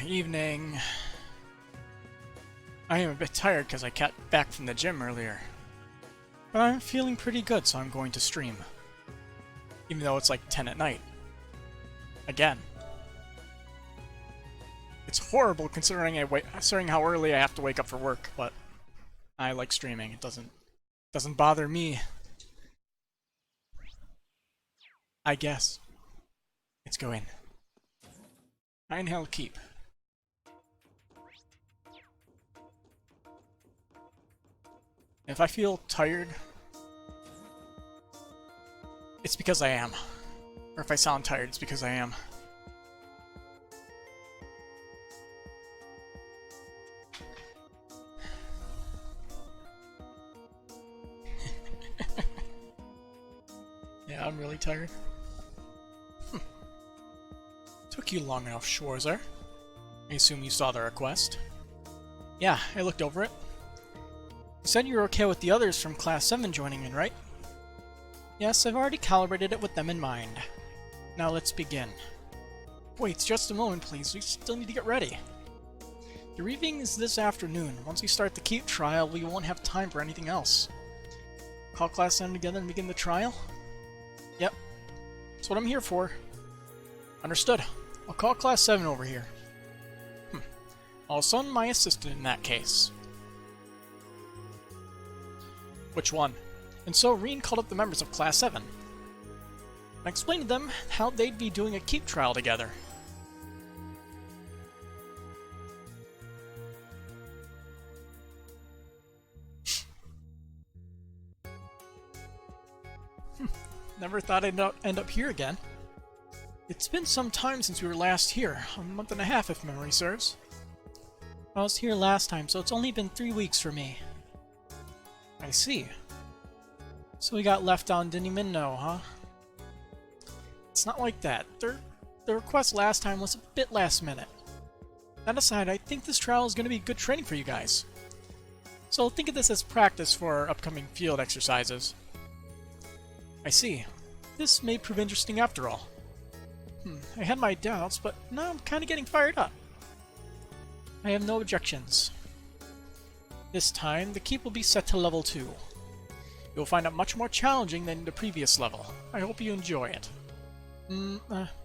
Evening. I am a bit tired because I got back from the gym earlier. But I'm feeling pretty good, so I'm going to stream. Even though it's like 10 at night. Again. It's horrible considering how early I have to wake up for work, but I like streaming. It doesn't bother me. I guess. Let's go in. Einhel keep. If I feel tired, it's because I am. Or if I sound tired, it's because I am. Yeah, I'm really tired. Took you long enough, Schwarzer. I assume you saw the request. Yeah, I looked over it. You said you were okay with the others from Class 7 joining in, right? Yes, I've already calibrated it with them in mind. Now let's begin. Wait, just a moment, please. We still need to get ready. The reading is this afternoon. Once we start the keep trial, we won't have time for anything else. Call Class 7 together and begin the trial? Yep. That's what I'm here for. Understood. I'll call Class 7 over here. I'll summon my assistant in that case. Which one? And so Reen called up the members of Class 7. I explained to them how they'd be doing a keep trial together. Never thought I'd end up here again. It's been some time since we were last here, a month and a half if memory serves. I was here last time, so it's only been 3 weeks for me. I see. So we got left on didn't even know, huh? It's not like that. The request last time was a bit last minute. That aside, I think this trial is going to be good training for you guys. So think of this as practice for our upcoming field exercises. I see. This may prove interesting after all. I had my doubts, but now I'm kind of getting fired up. I have no objections. This time, the keep will be set to level 2. You'll find it much more challenging than the previous level. I hope you enjoy it.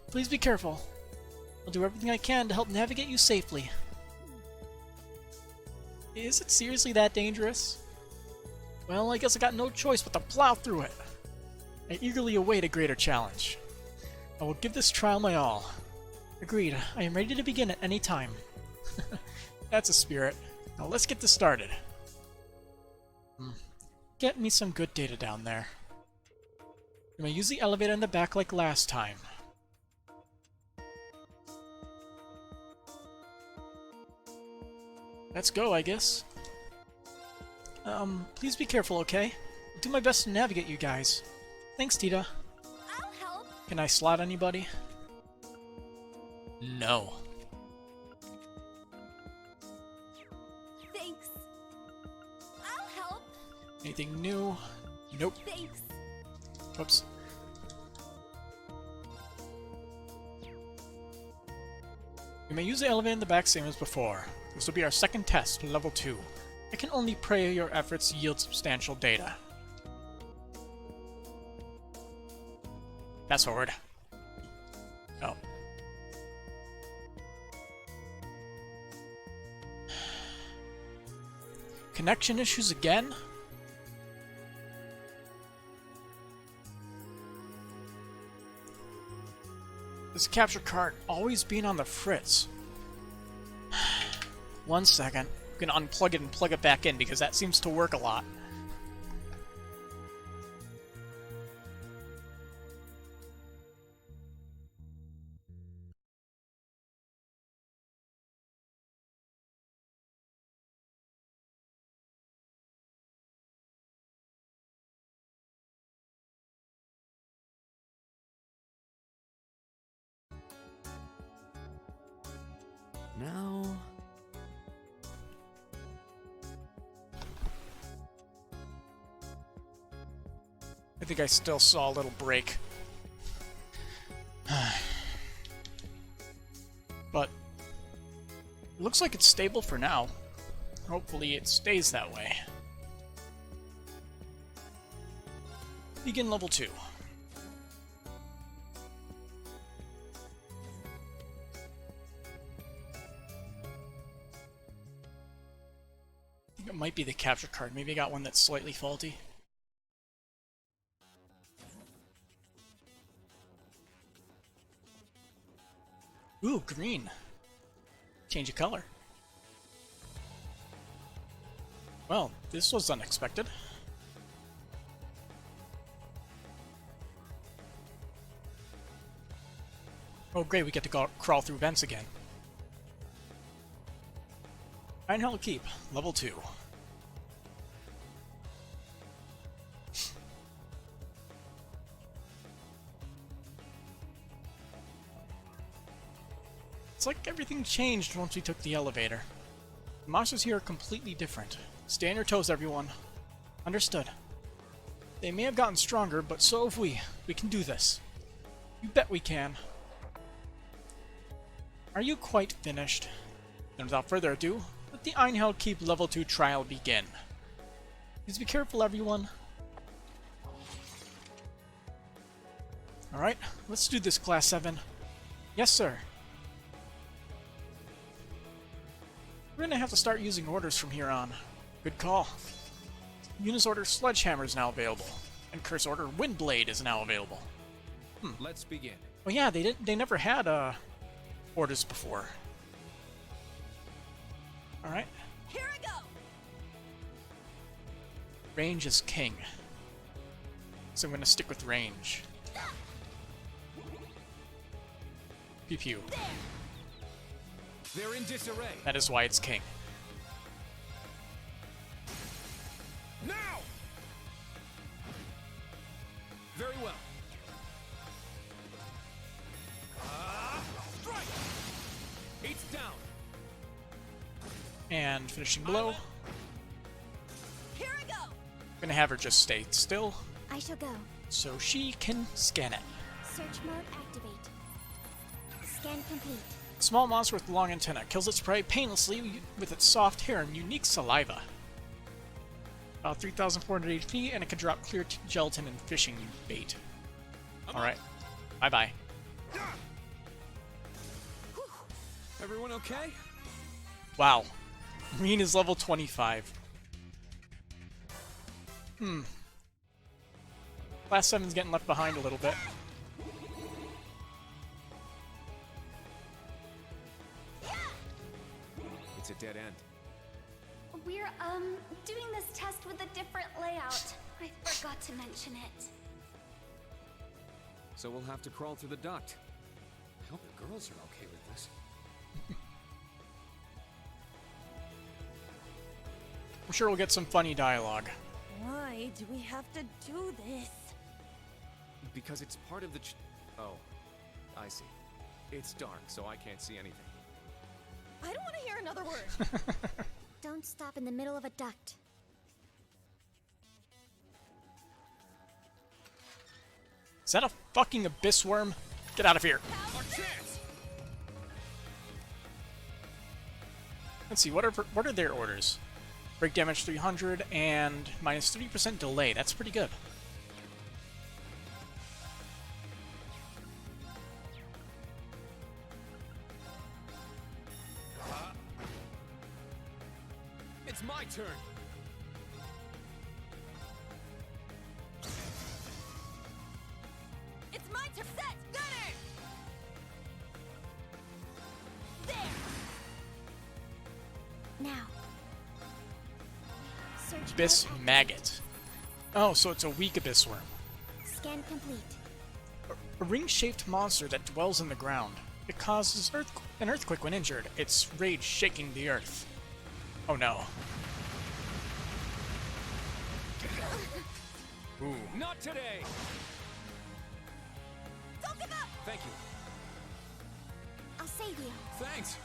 Please be careful. I'll do everything I can to help navigate you safely. Is it seriously that dangerous? Well, I guess I got no choice but to plow through it. I eagerly await a greater challenge. I will give this trial my all. Agreed, I am ready to begin at any time. That's a spirit. Now let's get this started. Get me some good data down there. You may use the elevator in the back like last time. Let's go, I guess. Please be careful, okay? I'll do my best to navigate you guys. Thanks, Tita. I'll help. Can I slot anybody? No. Thanks. I'll help. Anything new? Nope. Thanks. Whoops. We may use the elevator in the back same as before. This will be our second test, level 2. I can only pray your efforts yield substantial data. Password. Oh. Connection issues again? This capture card always being on the fritz. 1 second. I'm gonna unplug it and plug it back in because that seems to work a lot. Now... I think I still saw a little break. But Looks like it's stable for now. Hopefully it stays that way. Begin level 2. I think it might be the capture card. Maybe I got one that's slightly faulty. Ooh, green. Change of color. Well, this was unexpected. Oh great, we get to crawl through vents again. Einhel Keep, level 2. It's like everything changed once we took the elevator. The monsters here are completely different. Stay on your toes, everyone. Understood. They may have gotten stronger, but so have we. We can do this. You bet we can. Are you quite finished? Then without further ado, let the Einhel Keep level 2 trial begin. Please be careful, everyone. Alright, let's do this, Class 7. Yes, sir. We're gonna have to start using orders from here on. Good call. Eunice Order Sledgehammer is now available, and Curse Order Windblade is now available. Let's begin. Oh yeah, they never had orders before. All right. Here I go. Range is king, so I'm gonna stick with range. Pew pew. They're in disarray. That is why it's king. Now! Very well. Strike! It's down. And finishing blow. Here I go. Gonna have her just stay still, I shall go. so she can scan it. Search mode activate. Scan complete. Small monster with long antenna kills its prey painlessly with its soft hair and unique saliva. About 3,400 HP, and it can drop clear gelatin and fishing bait. Alright. Bye-bye. Everyone okay? Wow. Marine is level 25. Class 7's getting left behind a little bit. It's a dead end. We're, doing this test with a different layout. I forgot to mention it. So we'll have to crawl through the duct. I hope the girls are okay with this. I'm sure we'll get some funny dialogue. Why do we have to do this? Because it's part of the oh, I see. It's dark, so I can't see anything. I don't want to hear another word. Don't stop in the middle of a duct. Is that a fucking abyss worm? Get out of here. Our chance! Let's see, what are their orders? Break damage 300 and minus 30% delay. That's pretty good. It's my turn. It's my turn. Set. Got it. There. Now. Search Abyss mode maggot. Oh, so it's a weak abyss worm. activate. Scan complete. A ring-shaped monster that dwells in the ground. It causes an earthquake when injured, its rage shaking the earth. Oh no. Ooh. Not today! Don't give up. Thank you. I'll save you. Thanks.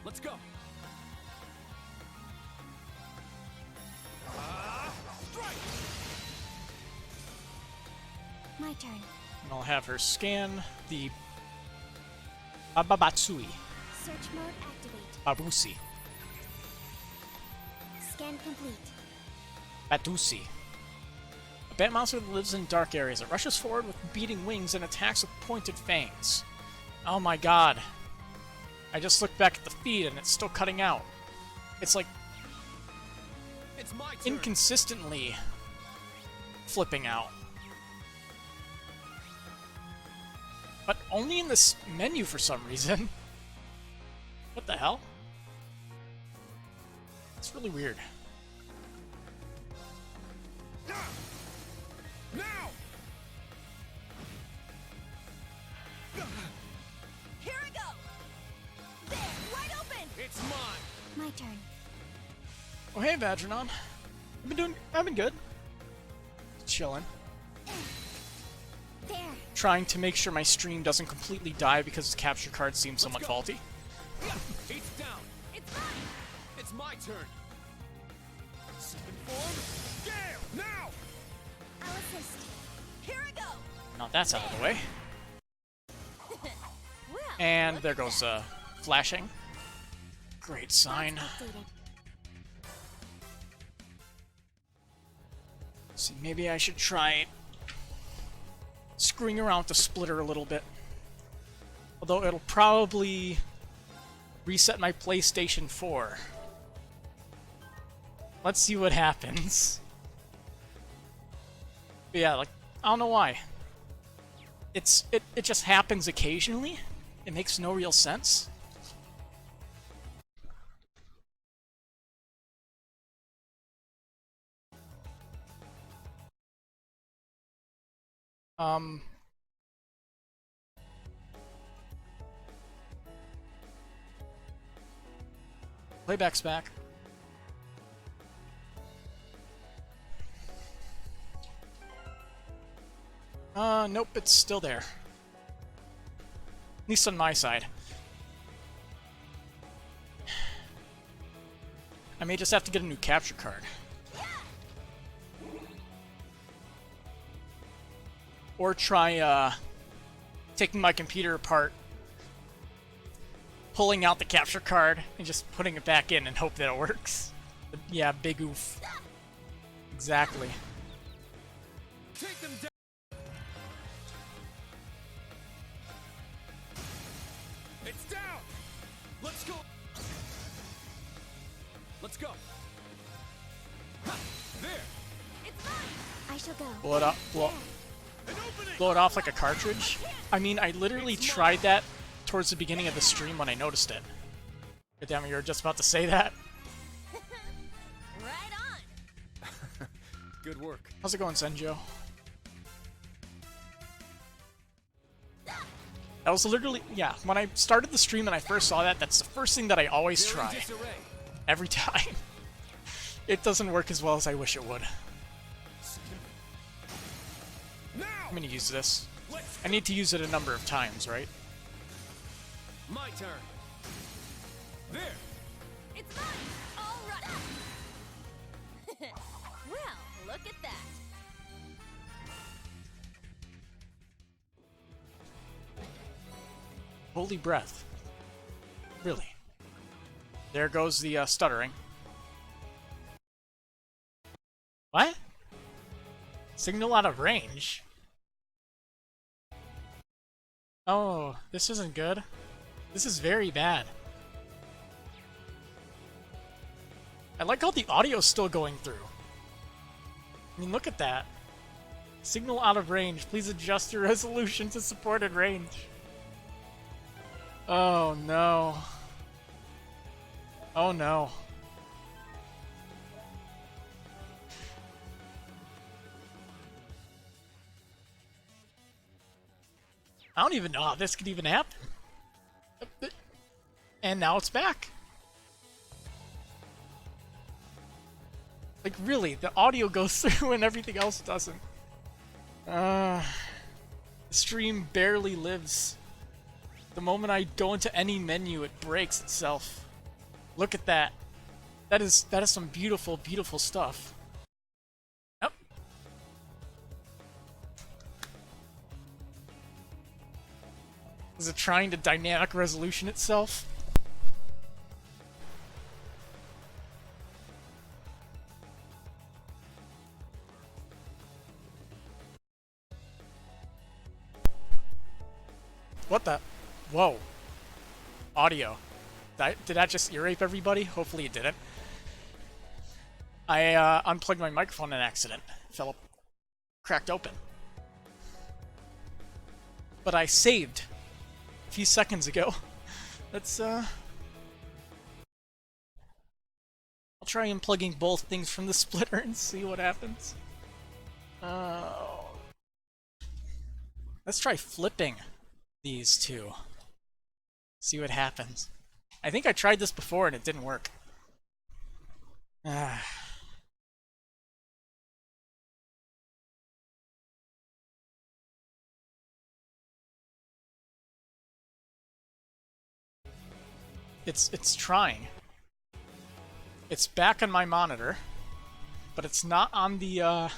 Let's go. Strike! My turn. And I'll have her scan the Ababatsui. Search mode activate. Babusi. Scan complete. Batusi. A bat monster that lives in dark areas. It rushes forward with beating wings and attacks with pointed fangs. Oh my god. I just looked back at the feed and it's still cutting out. It's like It's my turn. inconsistently flipping out. But only in this menu for some reason. What the hell? It's really weird. Now! Here I go! There, wide open! It's mine! My turn. Oh hey, Vadronon. I've been good. Chilling. There. Trying to make sure my stream doesn't completely die because the capture card seems somewhat go. faulty. It's down! It's mine! It's my turn! Second form! Gale! Now! I'll assist. Here I go! Now that's out of the way. Well, And look there at goes that. flashing. Great sign. Updated. See, maybe I should try screwing around with the splitter a little bit. Although it'll probably reset my PlayStation 4. Let's see what happens. But yeah, like, I don't know why. It just happens occasionally. It makes no real sense. Playback's back. Nope, it's still there. At least on my side. I may just have to get a new capture card. Or try, taking my computer apart, pulling out the capture card, and just putting it back in and hope that it works. But yeah, big oof. Exactly. Take them down! It's down! Let's go! Let's go! Ha! There! It's mine! I shall go. Blow it up, An opening! blow it off like a cartridge. I mean, I literally tried that towards the beginning of the stream when I noticed it. God damn it, you were just about to say that? Right on! Good work. How's it going, Senjo? That was literally, yeah, when I started the stream and I first saw that, that's the first thing that I always They're in try. disarray. Every time. It doesn't work as well as I wish it would. Now! I'm gonna use this. Let's I need to use it a number of times, right? My turn. There! It's mine! All right! Well, look at that! Holy breath. Really. There goes the stuttering. What? Signal out of range? Oh, this isn't good. This is very bad. I like how the audio's still going through. I mean, look at that. Signal out of range. Please adjust your resolution to supported range. Oh no. Oh no. I don't even know how this could even happen. And now it's back. Like really, the audio goes through and everything else doesn't. The stream barely lives. The moment I go into any menu, it breaks itself. Look at that. That is some beautiful, beautiful stuff. Yep. Is it trying to dynamic resolution itself? What the? Whoa. Audio. Did that just ear rape everybody? Hopefully it didn't. I unplugged my microphone in accident. Fell up, cracked open. But I saved a few seconds ago. Let's I'll try unplugging both things from the splitter and see what happens. Let's try flipping these two. See what happens. I think I tried this before and it didn't work. It's trying. It's back on my monitor, but it's not on the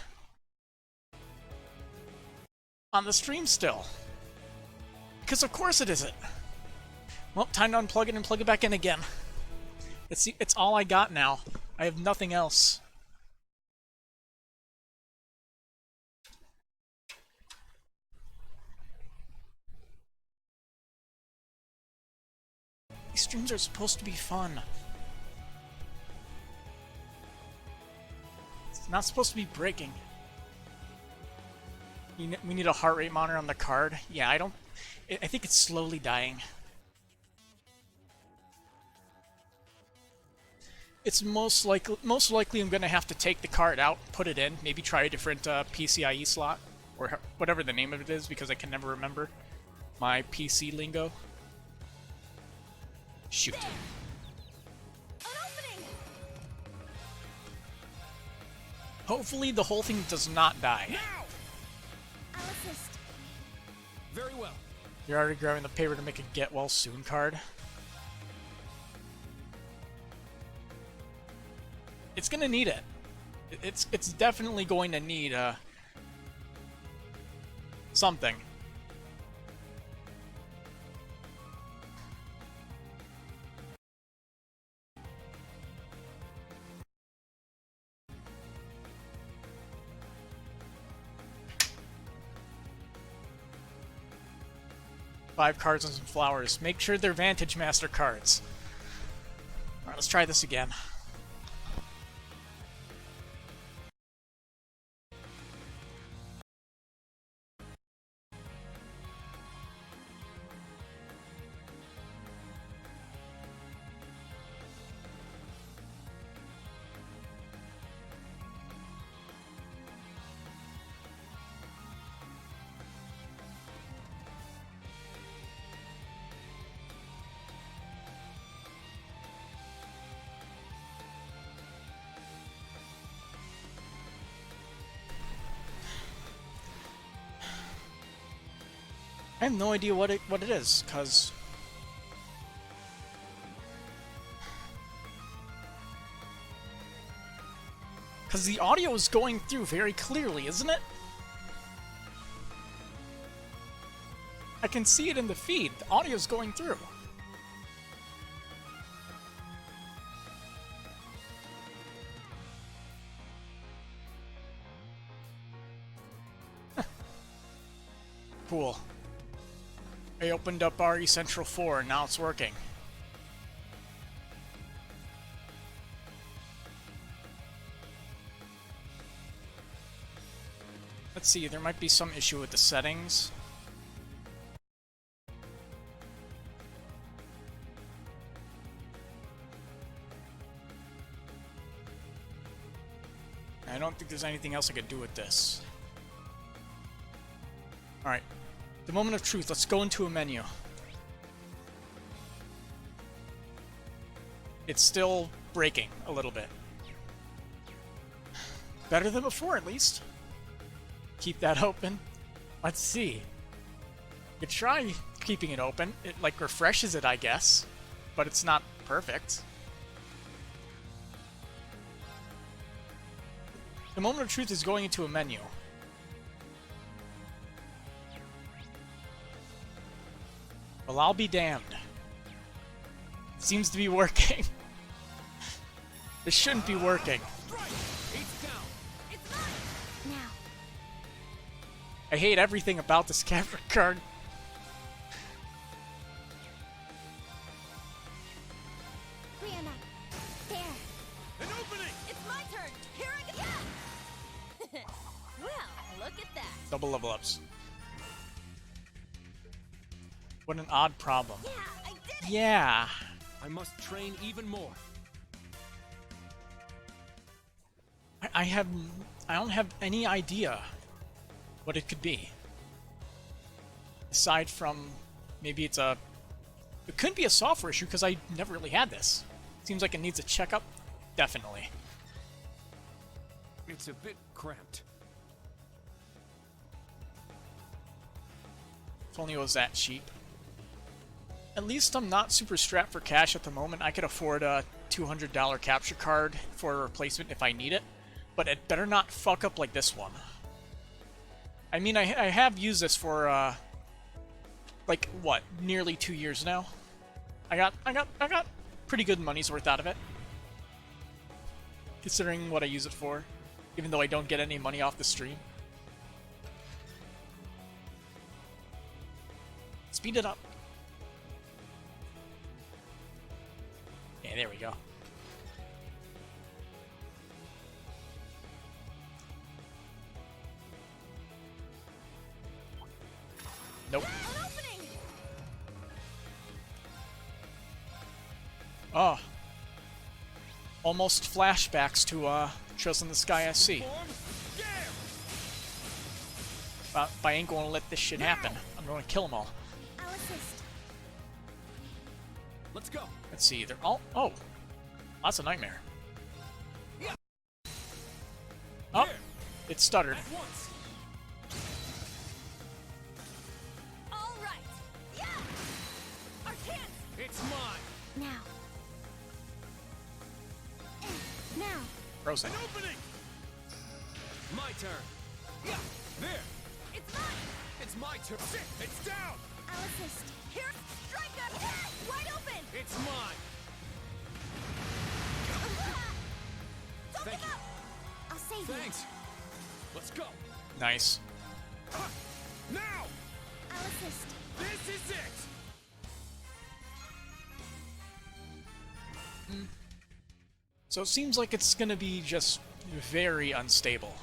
stream still. Because of course it isn't. Well, time to unplug it and plug it back in again. It's all I got now. I have nothing else. These streams are supposed to be fun. It's not supposed to be breaking. We need a heart rate monitor on the card. Yeah, I think it's slowly dying. It's most likely I'm gonna have to take the card out, put it in, maybe try a different PCIe slot, or whatever the name of it is, because I can never remember my PC lingo. Shoot. An opening. Hopefully the whole thing does not die. Now! I'll assist. Very well. You're already grabbing the paper to make a get well soon card. It's gonna need it. It's definitely going to need something. Five cards and some flowers. Make sure they're Vantage Master cards. Alright, let's try this again. I have no idea what it is, cause the audio is going through very clearly, isn't it? I can see it in the feed. The audio is going through. Cool. I opened up RE Central 4 and now it's working. Let's see, there might be some issue with the settings. I don't think there's anything else I could do with this. Alright. The moment of truth. Let's go into a menu. It's still breaking a little bit. Better than before, at least. Keep that open. Let's see. You try keeping it open. It, like, refreshes it, I guess. But it's not perfect. The moment of truth is going into a menu. Well, I'll be damned. It seems to be working. This shouldn't be working. It's mine. Now. I hate everything about this capture card. Double level ups. What an odd problem. Yeah, I did it! Yeah. I must train even more. I don't have any idea what it could be. Aside from maybe it could be a software issue because I never really had this. Seems like it needs a checkup. Definitely. It's a bit cramped. If only it was that cheap. At least I'm not super strapped for cash at the moment. I could afford a $200 capture card for a replacement if I need it. But it better not fuck up like this one. I mean, I have used this for, like, what, nearly 2 years now? I got pretty good money's worth out of it. Considering what I use it for. Even though I don't get any money off the stream. Speed it up. Yeah, there we go. Nope. An opening! Oh. Almost flashbacks to, Trails in the Sky SC. But I ain't gonna let this shit happen. I'm gonna kill them all. I'll assist. Let's go. Let's see, they're all... Oh! That's a nightmare. Oh! It stuttered. At once. All right. Yeah! Our chance! It's mine. Now. Now. Frozen. An opening. My turn. Yeah. There. It's mine! It's my turn. Sit. It's down. I'll assist. Here! Strike up! Wide open! It's mine. Don't Thank give you. up! I'll save Thanks. Let's go. Nice. Now. you. I'll assist. This is it. So it seems like it's gonna be just very unstable.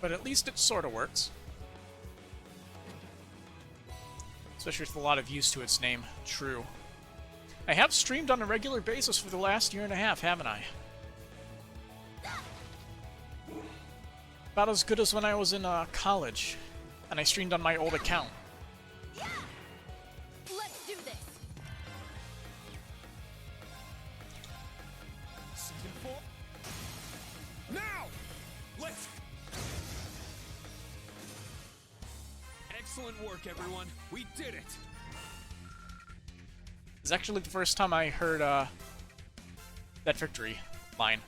But at least it sorta works. Especially with a lot of use to its name. True. I have streamed on a regular basis for the last year and a half, haven't I? About as good as when I was in college, and I streamed on my old account. Yeah! Let's do this! Second four. Now. Let's. Excellent work, everyone. We did it. It's actually the first time I heard that victory line.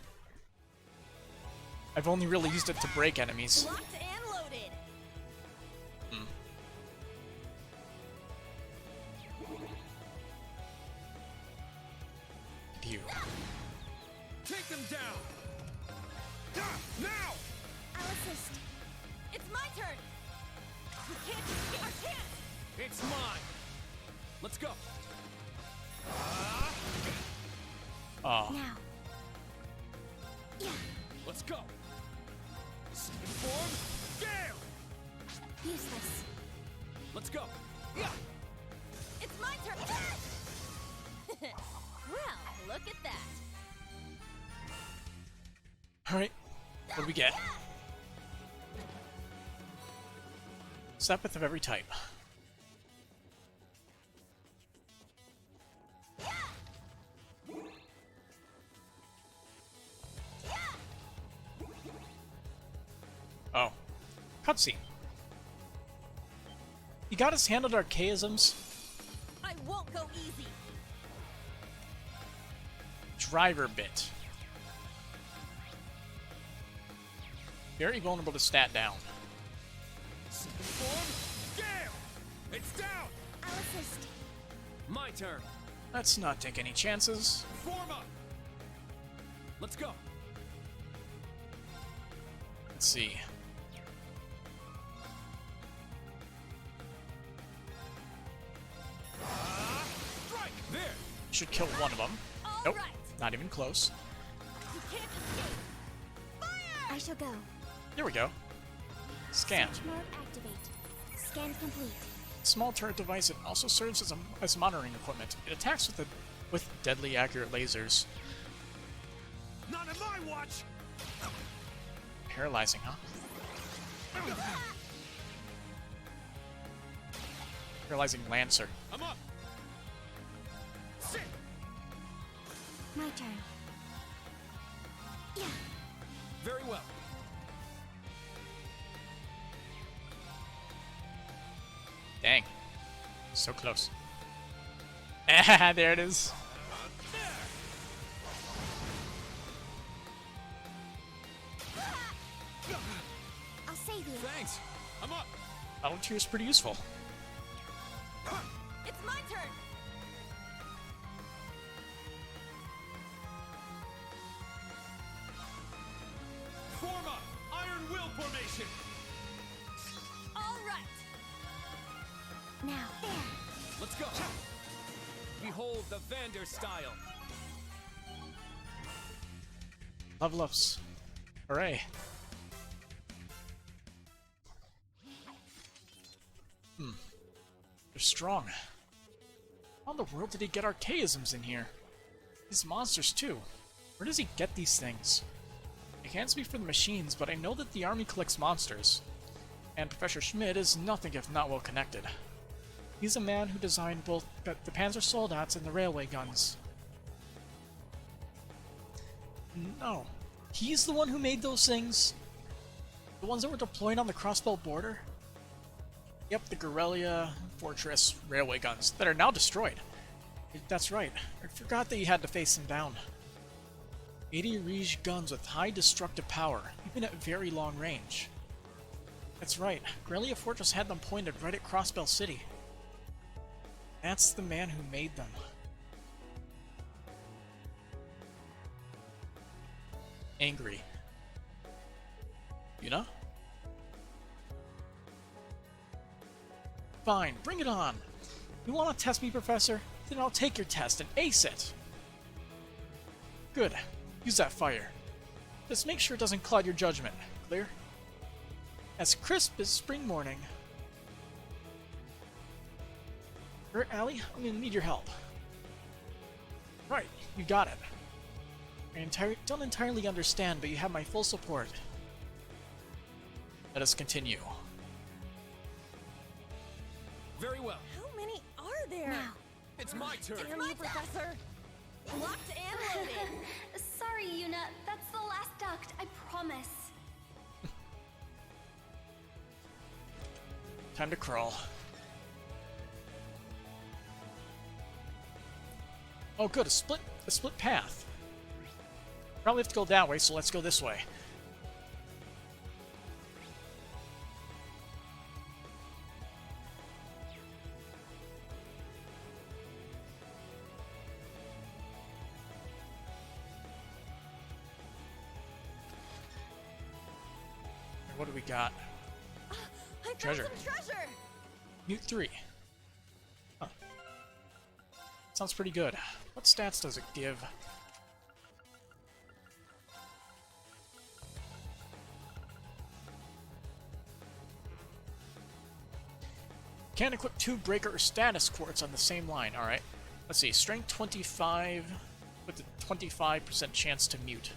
I've only really used it to break enemies. Locked and loaded! You. Take them down. Now. I'll assist. It's my turn! We can't escape our chance! It's mine. Let's go. Oh. Now. Yeah! Let's go. Second form. Gale. Useless. Let's go. Yeah. It's my turn! Well, look at that! Alright. What do we get? Sepith of every type. Oh. Cutscene. He got his hand on archaisms. I won't go easy! Driver bit. Very vulnerable to stat down. Second form. Gale. It's down. I'll assist. My turn. Let's not take any chances. Form up. Let's go. Let's see. Strike. There. Should kill one of them. All Nope. right. Not even close. You can't escape! Fire! I shall go. Here we go. Scan. Search mode activate. Scan complete. Small turret device. It also serves as monitoring equipment. It attacks with deadly accurate lasers. Not in my watch! Paralyzing, huh? Paralyzing Lancer. I'm up! Sit! My turn. Yeah. Very well. Dang. So close. Ah, there it is. I'll save you. Thanks! I'm up! Volunteer is pretty useful. It's my turn. Form up! Iron Will formation! All right. Now there. Let's go! Behold the Vander style! Level ups. Hooray. They're strong. How in the world did he get archaisms in here? These monsters too. Where does he get these things? I can't speak for the machines, but I know that the army collects monsters. And Professor Schmidt is nothing if not well connected. He's a man who designed both the Panzer Soldats and the railway guns. No. He's the one who made those things? The ones that were deployed on the Crossbell border? Yep, the Guerrilla Fortress railway guns that are now destroyed. That's right. I forgot that you had to face them down. 80 Riege guns with high destructive power, even at very long range. That's right. Guerrilla Fortress had them pointed right at Crossbell City. That's the man who made them. Angry. You know? Fine, bring it on. You want to test me, Professor? Then I'll take your test and ace it. Good. Use that fire. Just make sure it doesn't cloud your judgment. Clear? As crisp as spring morning. Allie, I'm gonna need your help. Right, you got it. I don't entirely understand, but you have my full support. Let us continue. Very well. How many are there? Now. It's my turn. Damn you, Professor. Locked and loaded. Sorry, Yuna. That's the last duct, I promise. Time to crawl. Oh good, a split path. Probably have to go that way, so let's go this way. And what do we got? I found Treasure. some treasure. Mute 3. Huh. Sounds pretty good. What stats does it give? Can't equip 2 breaker or status quartz on the same line. Alright. Let's see. Strength 25 with a 25% chance to mute.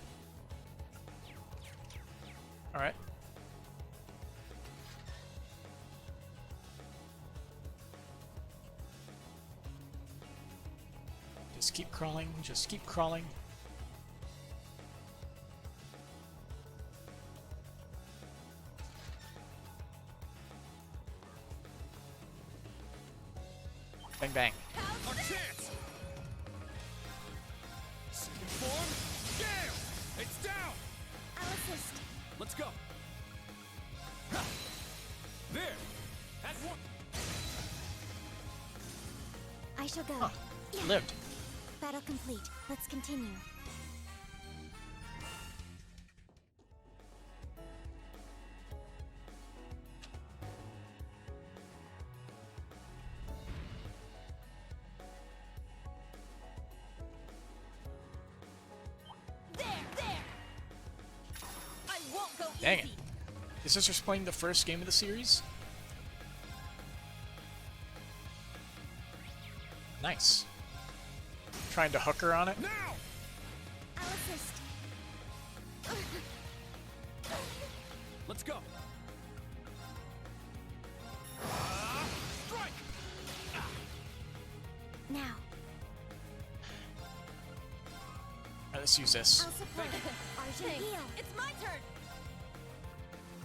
Alright. Just keep crawling. Just keep crawling. Bang bang. Our chance! Second form, Gale! It's down! I'll assist. Let's go! Ha! There! That's one! I shall go. Huh. Lived. Battle complete. Let's continue. There! There! I won't go Dang it. easy. Is this just playing the first game of the series? Nice. Trying to hook her on it? Now! I'll assist. Let's go. Strike! Now, Alright, let's use this. I'll support. Arjun, heal. It's my turn.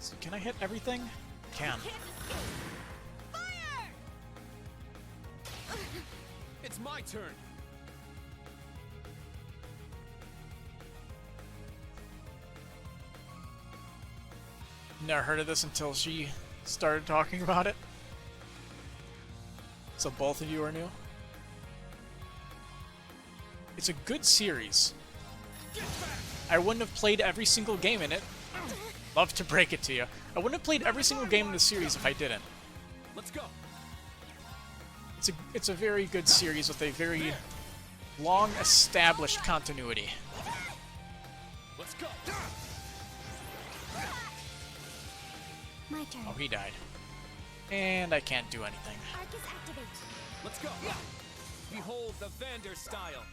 So can I hit everything? Can. Can't escape. Fire! It's my turn. Never heard of this until she started talking about it. So both of you are new. It's a good series. I wouldn't have played every single game in it. Love to break it to you. I wouldn't have played every single game in the series if I didn't. Let's go. It's a very good series with a very long established continuity. Let's go. My turn. Oh, he died. And I can't do anything. Arcus activate. Let's go. Behold the Vander style.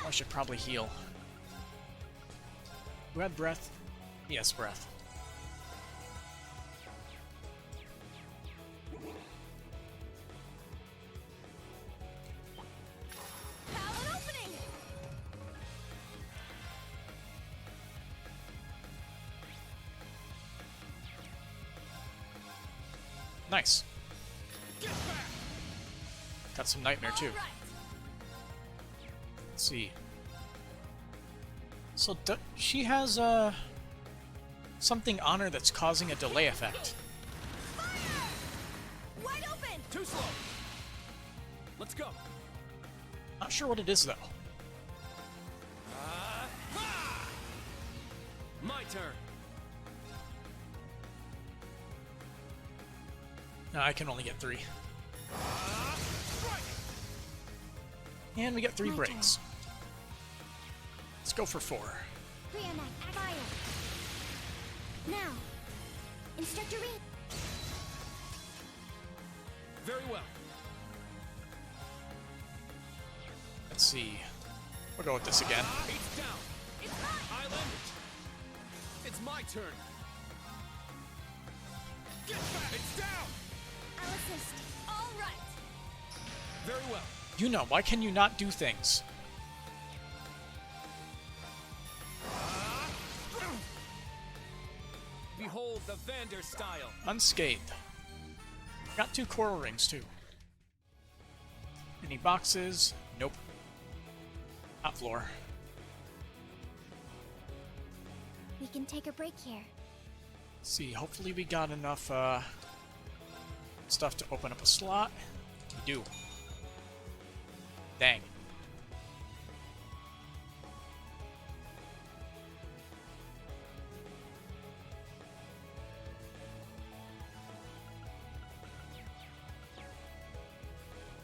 I should probably heal. Who had breath? Yes, breath. Talon opening. Nice. Got some nightmare too. All right. Let's see. So she has something on her that's causing a delay effect. Fire! Wide open. Too slow. Let's go. Not sure what it is though. My turn. No, I can only get 3. Strike. And we get 3 My breaks. Let's go for 4. Reenact fire. Now, Instructor Reed. Very well. Let's see. We'll go with this again. It's down. It's mine. Island. It's my turn. Get back. It's down. I'll assist. All right. Very well. You know, why can you not do things? Behold the Vander style. Unscathed. Got 2 coral rings too. Any boxes? Nope. Not floor. We can take a break here. Let's see, hopefully we got enough stuff to open up a slot. We do. Dang.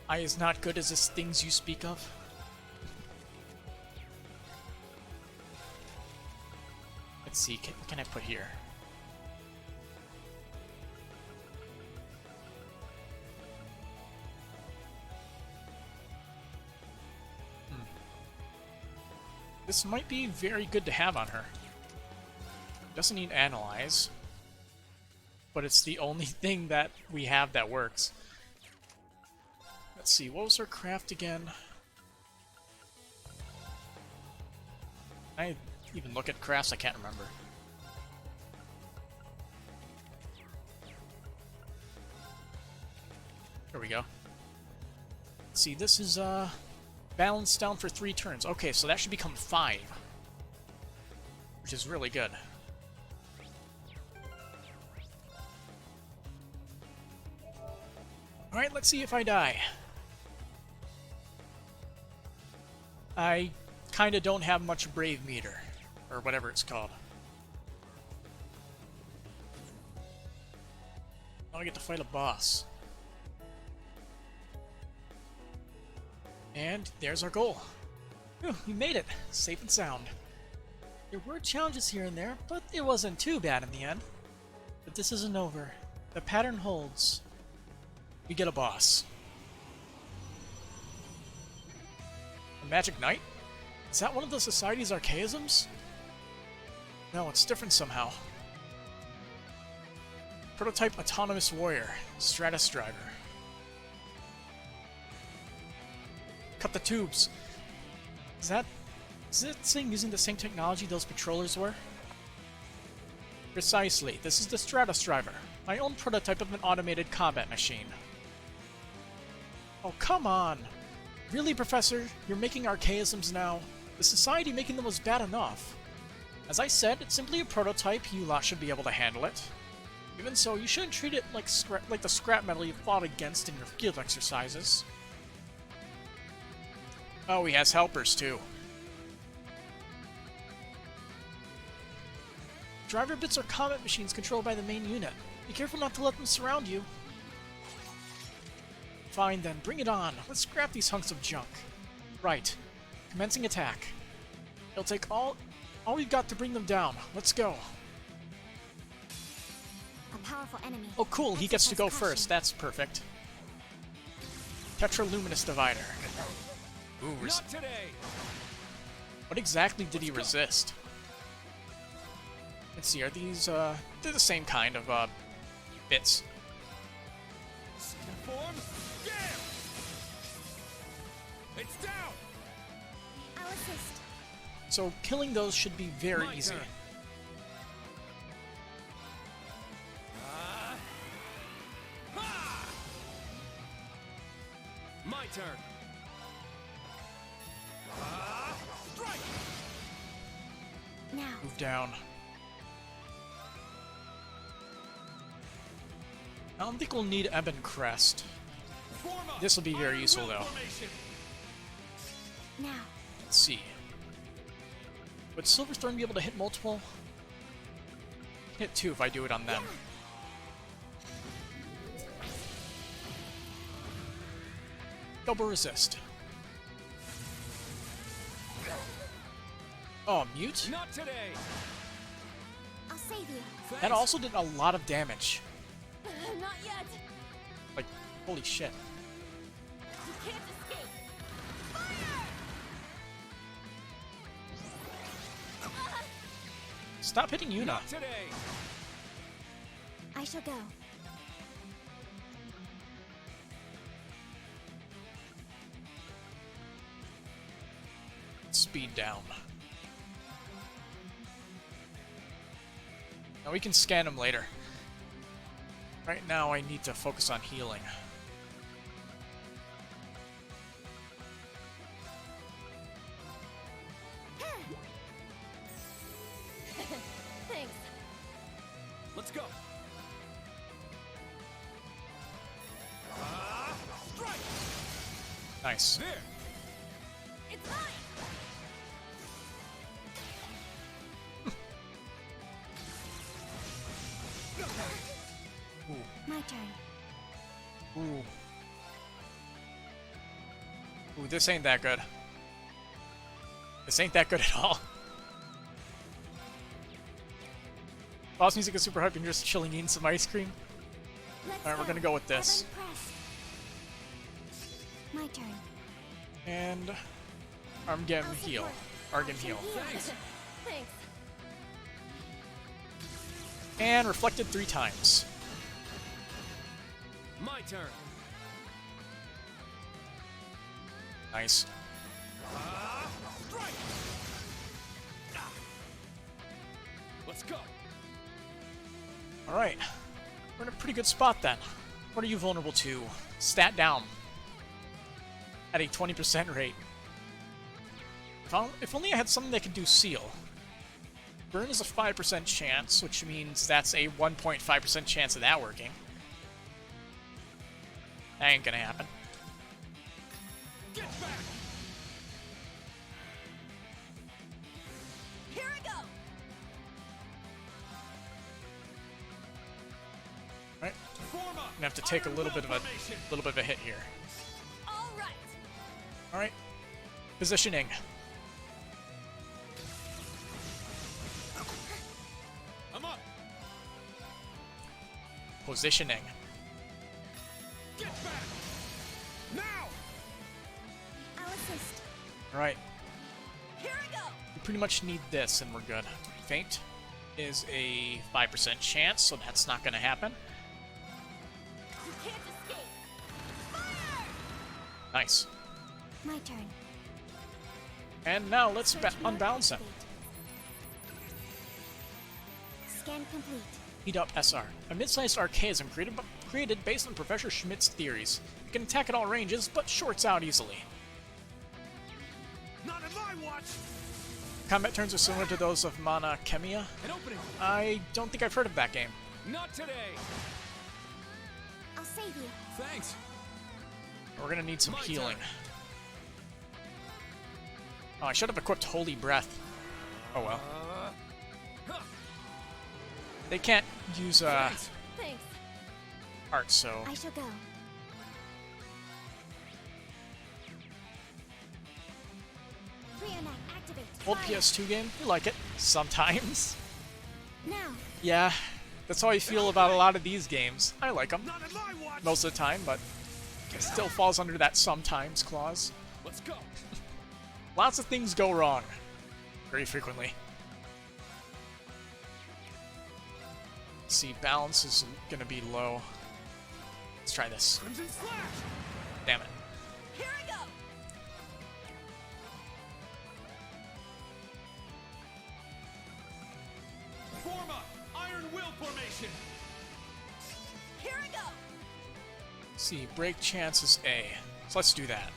I is not good as the things you speak of. Let's see, what can I put here? This might be very good to have on her. Doesn't need analyze, but it's the only thing that we have that works. Let's see, what was her craft again? I even look at crafts, I can't remember. There we go. Let's see, this is balanced down for 3 turns. Okay, so that should become 5. Which is really good. Alright, let's see if I die. I kinda don't have much brave meter. Or whatever it's called. Now I get to fight a boss. And there's our goal. Phew, we made it, safe and sound. There were challenges here and there, but it wasn't too bad in the end. But this isn't over. The pattern holds. We get a boss. A Magic Knight? Is that one of the Society's archaisms? No, it's different somehow. Prototype Autonomous Warrior. Stratus Driver. Cut the tubes. Is it saying using the same technology those patrollers were? Precisely. This is the Stratus Driver. My own prototype of an automated combat machine. Oh, come on! Really, Professor? You're making archaisms now? The Society making them was bad enough. As I said, it's simply a prototype. You lot should be able to handle it. Even so, you shouldn't treat it like the scrap metal you fought against in your field exercises. Oh, he has helpers, too. Driver bits are combat machines controlled by the main unit. Be careful not to let them surround you. Fine then, bring it on. Let's scrap these hunks of junk. Right. Commencing attack. It'll take all we've got to bring them down. Let's go. A powerful enemy. Oh cool, he gets to go Exercise first. That's perfect. Tetraluminous Divider. Ooh, Not today. what exactly did he resist? Let's see, are these, they're the same kind of, bits. Form. Damn. It's down. I'll assist. So killing those should be very My easy. turn. Ha! My turn. Strike. Now. Move down. I don't think we'll need Ebon Crest. Form up. This will be very Iron useful, Will though. formation. Now. Let's see. Would Silverthorn be able to hit multiple? Hit 2 if I do it on them. Double resist. Oh, mute? Not today. I'll save you. That Thanks. also did a lot of damage. Not yet. Like, holy shit. You can't escape. Fire! Stop hitting Yuna. Not today. I shall go. Speed down. Now we can scan him later. Right now I need to focus on healing. Thanks. Let's go. Strike. Nice. There. It's mine. Ooh. My turn. Ooh. Ooh, this ain't that good. This ain't that good at all. Boss music is super hype and you're just chilling eating some ice cream. Let's Alright, we're gonna go with this. Evan Press. My turn. And Armgem I'll heal. support. Argem heal. Thanks. Thanks. And reflected 3 times. My turn. Nice. Strike. Let's go. Alright. We're in a pretty good spot then. What are you vulnerable to? Stat down. At a 20% rate. If only I had something that could do seal. Burn is a 5% chance, which means that's a 1.5% chance of that working. That ain't gonna happen. Get back. Here I go. Right? Form up. Gonna have to take a Iron little Will bit of a formation. hit here. All right. Alright. Positioning. I'm up. Positioning. Get back. Now. I'll assist. Alright. Here I go. We pretty much need this and we're good. Feint is a 5% chance, so that's not going to happen. You can't escape. Fire! Nice. My turn. And now let's Search mode unbalance him. activate. Scan complete. Heat up SR. A mid-sized archaism created based on Professor Schmidt's theories. It can attack at all ranges, but shorts out easily. Not in my watch. Combat turns are similar to those of Mana Chemia. An opening. I don't think I've heard of that game. Not today. I'll save you. Thanks. We're gonna need some My healing. turn. Oh, I should have equipped Holy Breath. Oh well. Huh. They can't use Thanks. Thanks. art, so I shall go. Reenact activate. old Fire. PS2 game. You like it sometimes. Now. Yeah, that's how I feel about a lot of these games. I like them Not in my watch. most of the time, but it still falls under that sometimes clause. Let's go. Lots of things go wrong very frequently. Let's see, balance is gonna be low. Let's try this. Crimson Slash. Damn it. Here I go. Form up. Iron Will formation. Here I go. Let's see, break chance is A. So let's do that.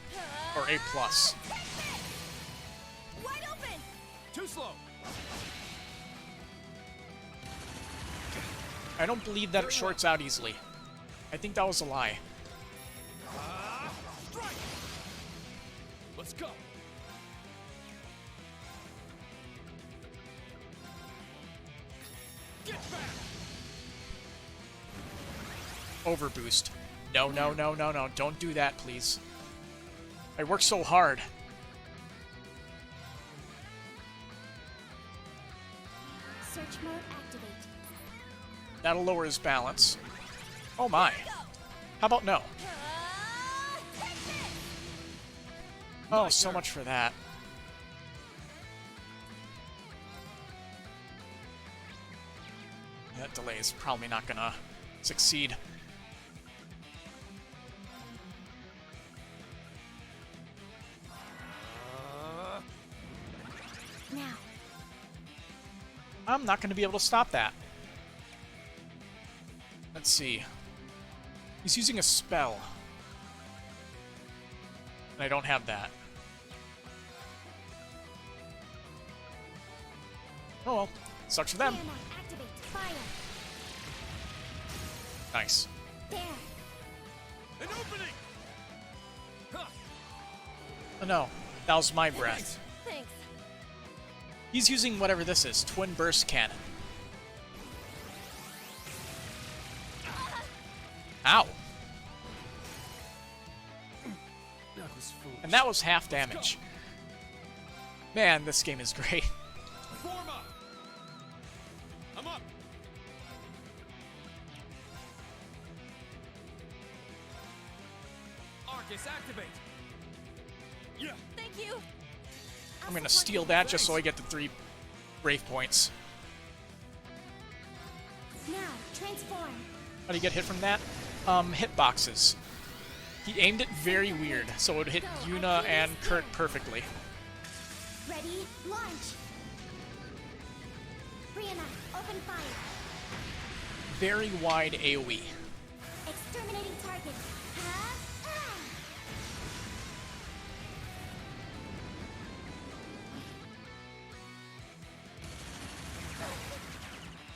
Or A+. plus. Take this. Wide open. Too slow. I don't believe that it shorts out easily. I think that was a lie. Strike. Let's go. Get back. Overboost. No, no, no, no, no. Don't do that, please. I worked so hard. Search mode activate. That'll lower his balance. Oh my. How about no? Take this. Oh, so much for that. That delay is probably not gonna succeed. Now. I'm not gonna be able to stop that. Let's see. He's using a spell. And I don't have that. Oh well. Sucks for them. Reenact activate. Fire. Nice. There. An opening. Huh. Oh no. That was my breath. Thanks. He's using whatever this is. Twin Burst Cannon. Ow. That was foolish. And that was half damage. Man, this game is great. Form up. I'm up. Arcus activate. Yeah. Thank you. I'm gonna steal that just so I get the 3 Brave points. Now. Transform. How do you get hit from that? Hitboxes. He aimed it very weird, so it would hit Yuna and Kurt perfectly. Ready. Launch. Reenact. Open fire. Very wide AoE. Exterminating target.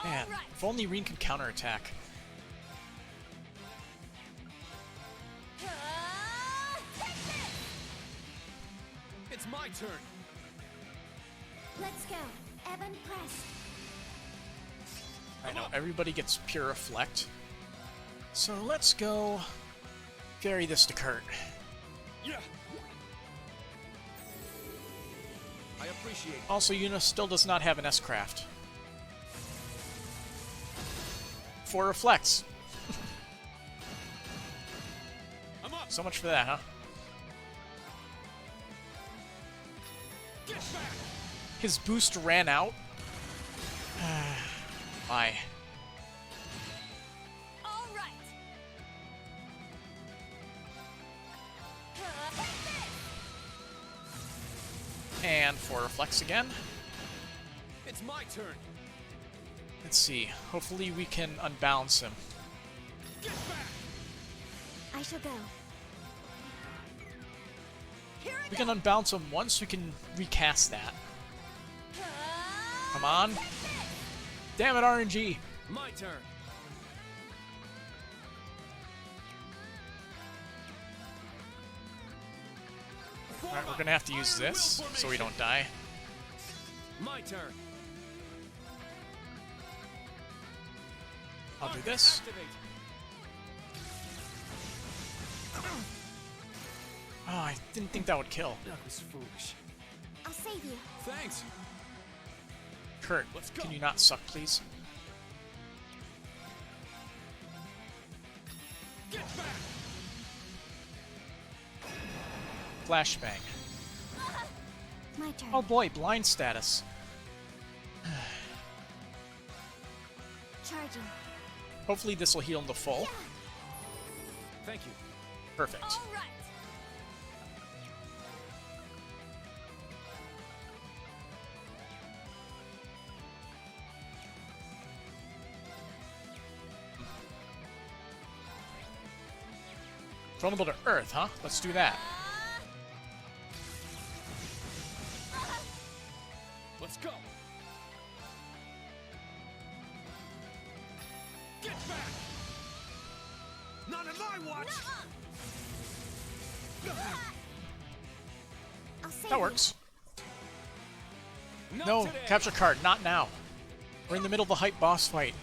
Man, Alright. if only Reen could counterattack. Take this. It's my turn. Let's go. Evan press. I know, everybody gets pure reflect. So let's go carry this to Kurt. Yeah. appreciate it. Also, Yuna still does not have an S-Craft. 4 reflects. I'm up. So much for that, huh? Get back. His boost ran out. Why? All right. And 4 reflects again. It's my turn. Let's see. Hopefully we can unbalance him. Get back. I shall go. Here I We go. can unbalance him once, we can recast that. Come on. Damn it, RNG. My turn. Alright, we're gonna have to use this so we don't die. My turn. I'll do this. Activate. Oh, I didn't think that would kill. That was foolish. I'll save you. Thanks. Kurt, Let's go. can you not suck, please? Get back. Flashbang. My turn. Oh boy, blind status. Charging. Hopefully this will heal him to full. Thank you. Perfect. All right. Vulnerable to Earth, huh? Let's do that. Let's go. Get back. Not in my watch. I'll save That you. works. Not No, today. capture card, not now. We're in the middle of the hype boss fight.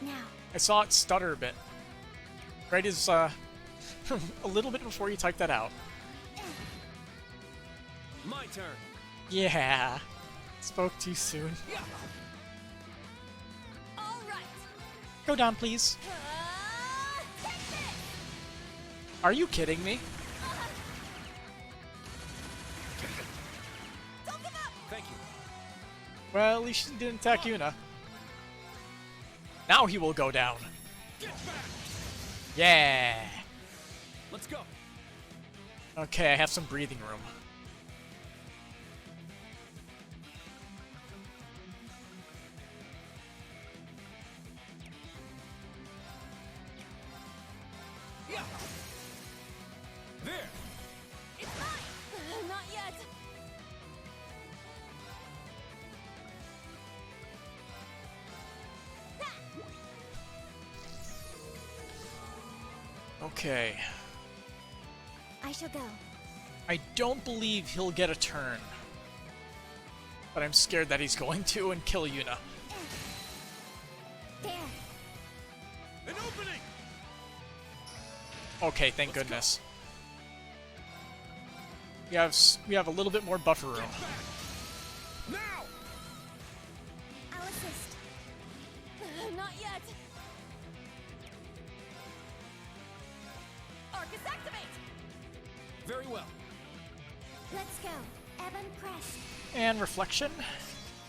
Now. I saw it stutter a bit. Right as, a little bit before you typed that out. My turn. Yeah. Spoke too soon. Yeah. All right. Go down, please. Take this. Are you kidding me? Don't give up. Thank you. Well, at least she didn't attack Yuna. Now he will go down. Get back. Yeah. Let's go. Okay, I have some breathing room. Yeah. There. It's mine. Not yet. Okay. I shall go. I don't believe he'll get a turn. But I'm scared that he's going to and kill Yuna. There. An opening. Okay, thank goodness. We have a little bit more buffer room. Now. I'll assist. Not yet. Arcus activate. Very well. Let's go. Evan Crest. And reflection.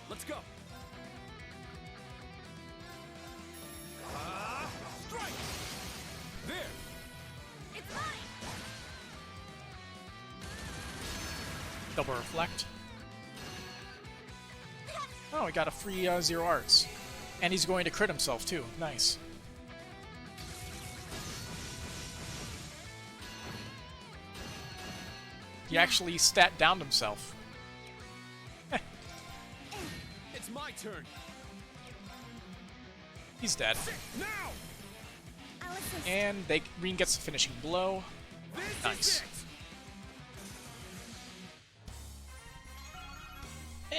Let's go. Strike. There. It's mine. Double reflect. Oh, we got a free 0 arts. And he's going to crit himself too. Nice. He actually stat downed himself. It's my turn. He's dead. Now. I'll assist. And Reen gets the finishing blow. This Nice. is it.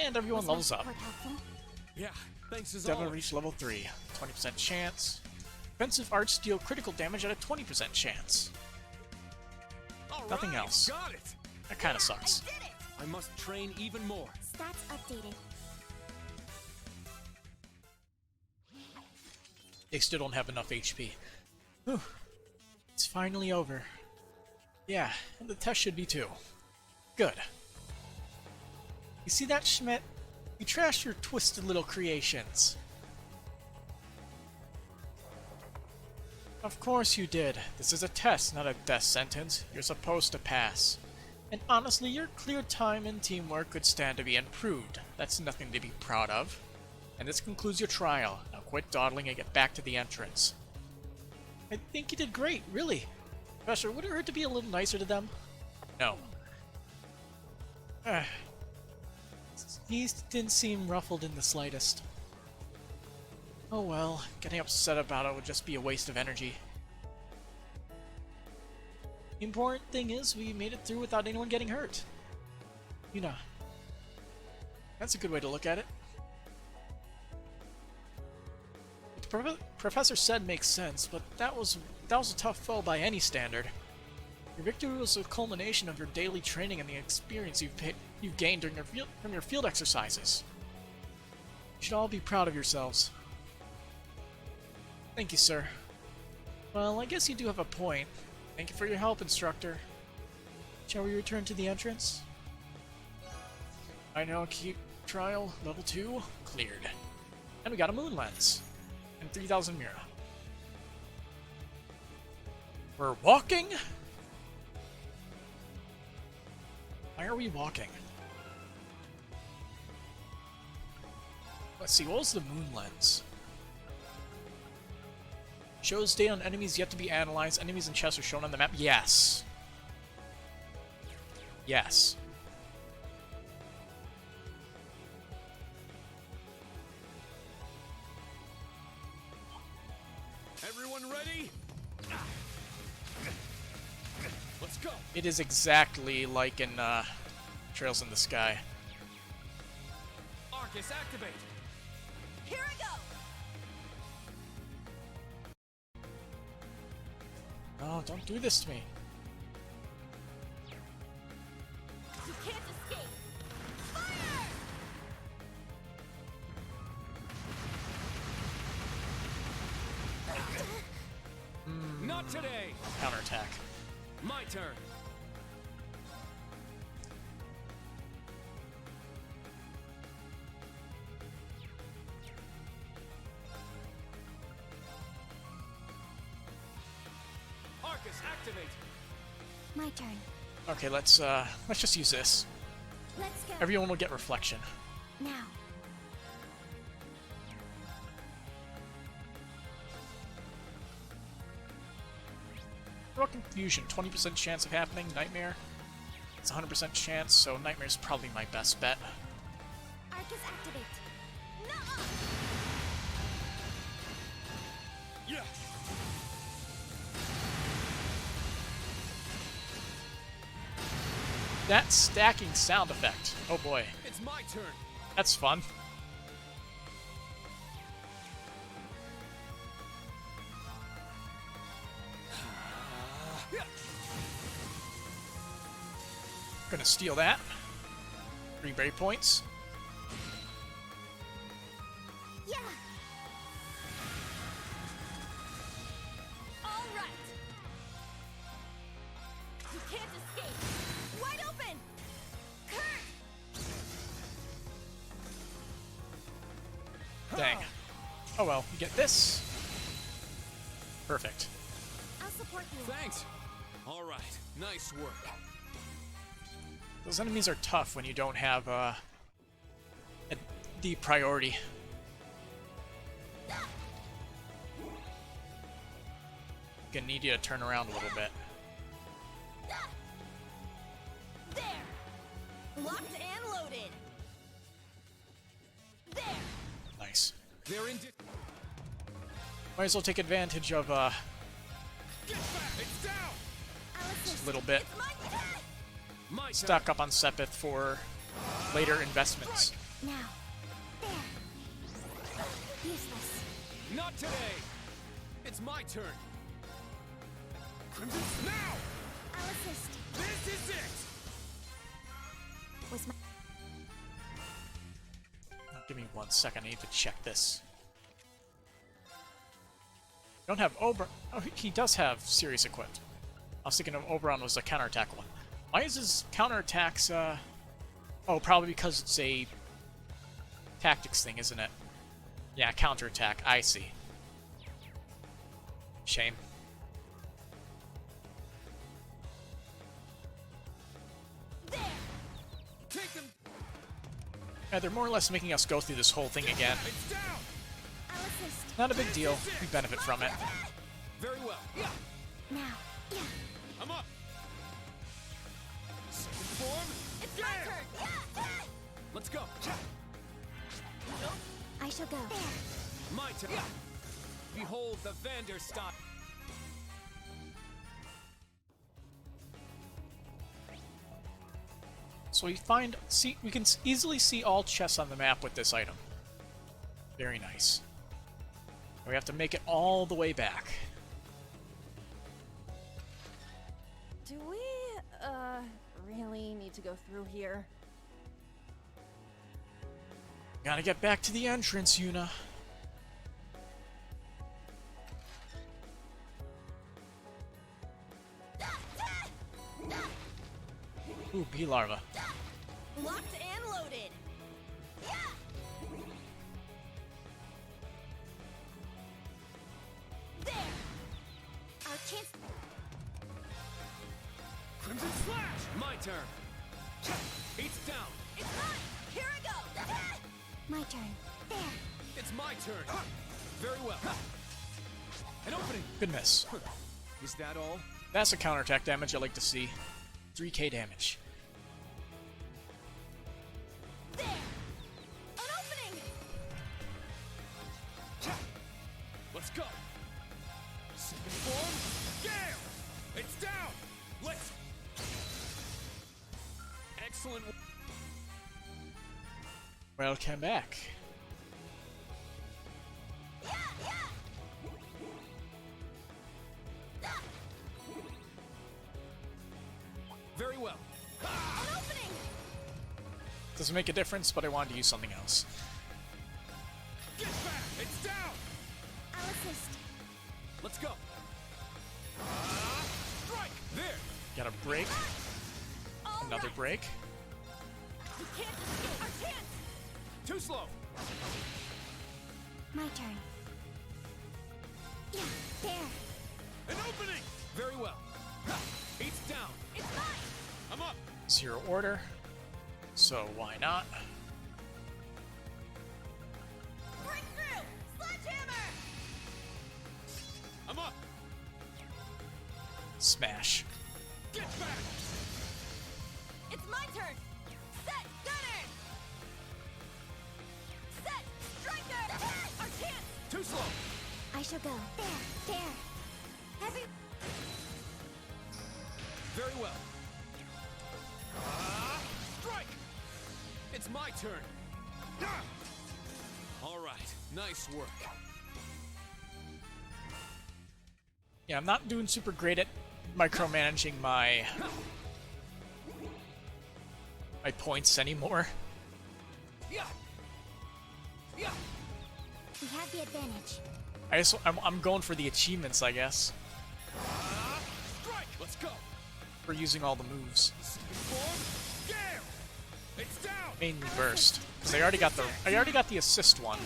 And everyone levels up. Support helpful? Yeah. Thanks as Devil always. reached level 3. 20% chance. Offensive arts deal critical damage at a 20% chance. All Nothing right, else. Got it. That kind of sucks. I did it! I must train even more. Stats updated. They still don't have enough HP. Whew. It's finally over. Yeah, and the test should be too. Good. You see that, Schmidt? You trashed your twisted little creations. Of course you did. This is a test, not a death sentence. You're supposed to pass. And honestly, your clear time and teamwork could stand to be improved. That's nothing to be proud of. And this concludes your trial. Now quit dawdling and get back to the entrance. I think you did great, really. Professor, would it hurt to be a little nicer to them? No. He didn't seem ruffled in the slightest. Oh well, getting upset about it would just be a waste of energy. The important thing is we made it through without anyone getting hurt. You know. That's a good way to look at it. What the Professor said makes sense, but that was a tough foe by any standard. Your victory was a culmination of your daily training and the experience you've gained during from your field exercises. You should all be proud of yourselves. Thank you, sir. Well, I guess you do have a point. Thank you for your help, instructor. Shall we return to the entrance? I know, keep trial level 2 cleared. And we got a moon lens. And 3000 Mira. We're walking? Why are we walking? Let's see, what was the moon lens? Shows data on enemies yet to be analyzed. Enemies and chests are shown on the map. Yes. Yes. Everyone ready? Let's go. It is exactly like in Trails in the Sky. Arcus, activate. Here I go! Oh, don't do this to me. You can't escape! Fire! Not today. Counterattack. My turn. Arcus, activate. My turn. Okay, let's just use this. Let's go. Everyone will get reflection. Now. Raw Confusion, 20% chance of happening. Nightmare, it's 100% chance, so Nightmare's probably my best bet. Arcus activate. Nuh-uh! Yeah. That stacking sound effect. Oh boy, It's my turn. that's fun. Gonna steal that. 3 berry points. Yeah. All right! You can't escape! Wide open! Kurt! Dang. Oh well, you get this. Perfect. I'll support you. Thanks. All right. Nice work. Those enemies are tough when you don't have the priority. Gonna need you to turn around a little bit. There! Locked and loaded! There! Nice. They're in. Might as well take advantage of Get back! It's down. I'll assist. a little bit. It's my turn! My turn. Stock up on Sepith for later investments. Now. There. Useless. Not today. It's my turn. Crimson now. I'll assist. This is it. was my... Give me 1 second, I need to check this. Don't have Oberon. Oh, he does have Sirius equipped. I was thinking of Oberon was a counterattack one. Why is his counterattacks, Oh, probably because it's a tactics thing, isn't it? Yeah, counterattack. I see. Shame. There! Take them. Yeah, they're more or less making us go through this whole thing again. It's down. I'll assist. Not a big deal. We benefit from it. Very well. Yeah. Now. Yeah. I'm up. Second form. It's my turn! Yeah! Let's go. I shall go. There. My turn. Yeah. Behold the Vanderstein. So we we can easily see all chests on the map with this item. Very nice. We have to make it all the way back. Do we, really need to go through here? Gotta get back to the entrance, Yuna. Ooh, bee larva. Locked and loaded! Yeah! There! Our chance... Crimson Slash. My turn. It's down. It's mine! Here I go! My turn. There! It's my turn. Very well. An opening. Good miss. Is that all? That's a counterattack damage I like to see. 3k damage. There! An opening! Let's go. Second form. Gale. It's down. Let's. Excellent. Welcome back. Yeah! Yeah! Very well. An opening! Doesn't make a difference, but I wanted to use something else. Get back. It's down. I'll assist. Let's go. Strike. There. Got a break. All Another right. break. We can't escape our chance! Too slow. My turn. Yeah, there. An opening. Very well. It's down. It's mine! I'm up. Zero order. So why not? Breakthrough! Sledgehammer! I'm up. Smash. Get back. It's my turn! Set! Gunner! Set! Striker! Our chance! Too slow. I shall go. There! Every... Very well. Strike. It's my turn. All right. Nice work. Yeah, I'm not doing super great at micromanaging my points anymore. Yeah. Yeah. We have the advantage. I'm going for the achievements, I guess, Strike. Let's go. for using all the moves. Second form. Gale. It's down. Mainly burst, because I already got the assist one,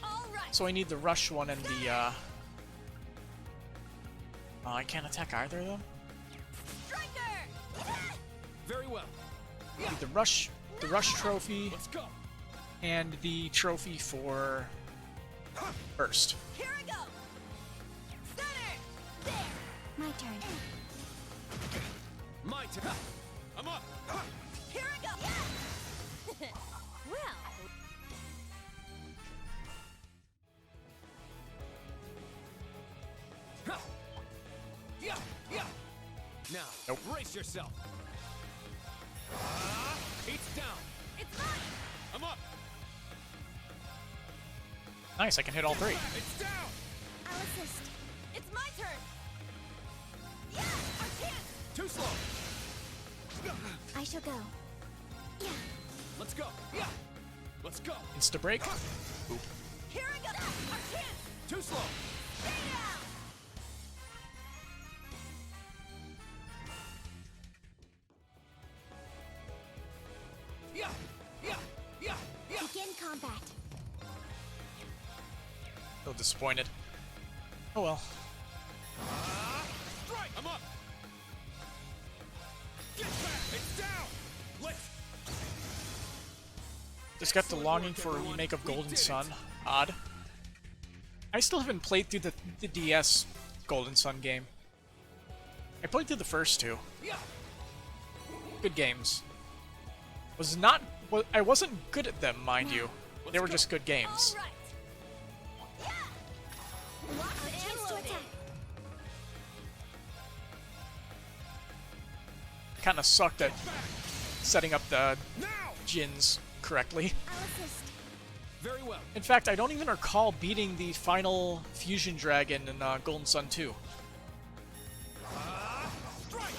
All right! so I need the rush one and the. I can't attack either of them. Striker! Very well. Need the rush trophy Let's go. and the trophy for burst. Here I go! Center! There! My turn. My turn. I'm up. Here I go! Yeah! Well... Yeah. Yeah. Now, Nope. brace yourself. It's down. It's mine! I'm up. Nice, I can hit all three. It's down. I'll assist. It's my turn! Yeah! Our chance! Too slow. I shall go. Let's go. Yeah. Let's go. Insta break. Oop. Here I go! Our chance! Too slow. Stay down! Yeah. Yeah. Yeah. Yeah. Begin combat. So disappointed. Oh well. Strike. I'm up. Get back. It's down. Let's. Just got the longing for a remake of Golden Sun. Odd. I still haven't played through the DS Golden Sun game. I played through the first two. Yeah. Good games. I wasn't good at them, mind you. They were just good games. All right. Yeah. Lock the chance to attack. Kinda sucked at setting up the Now. Jins correctly. I'll assist. Very well. In fact, I don't even recall beating the final Fusion Dragon in Golden Sun 2. Strike.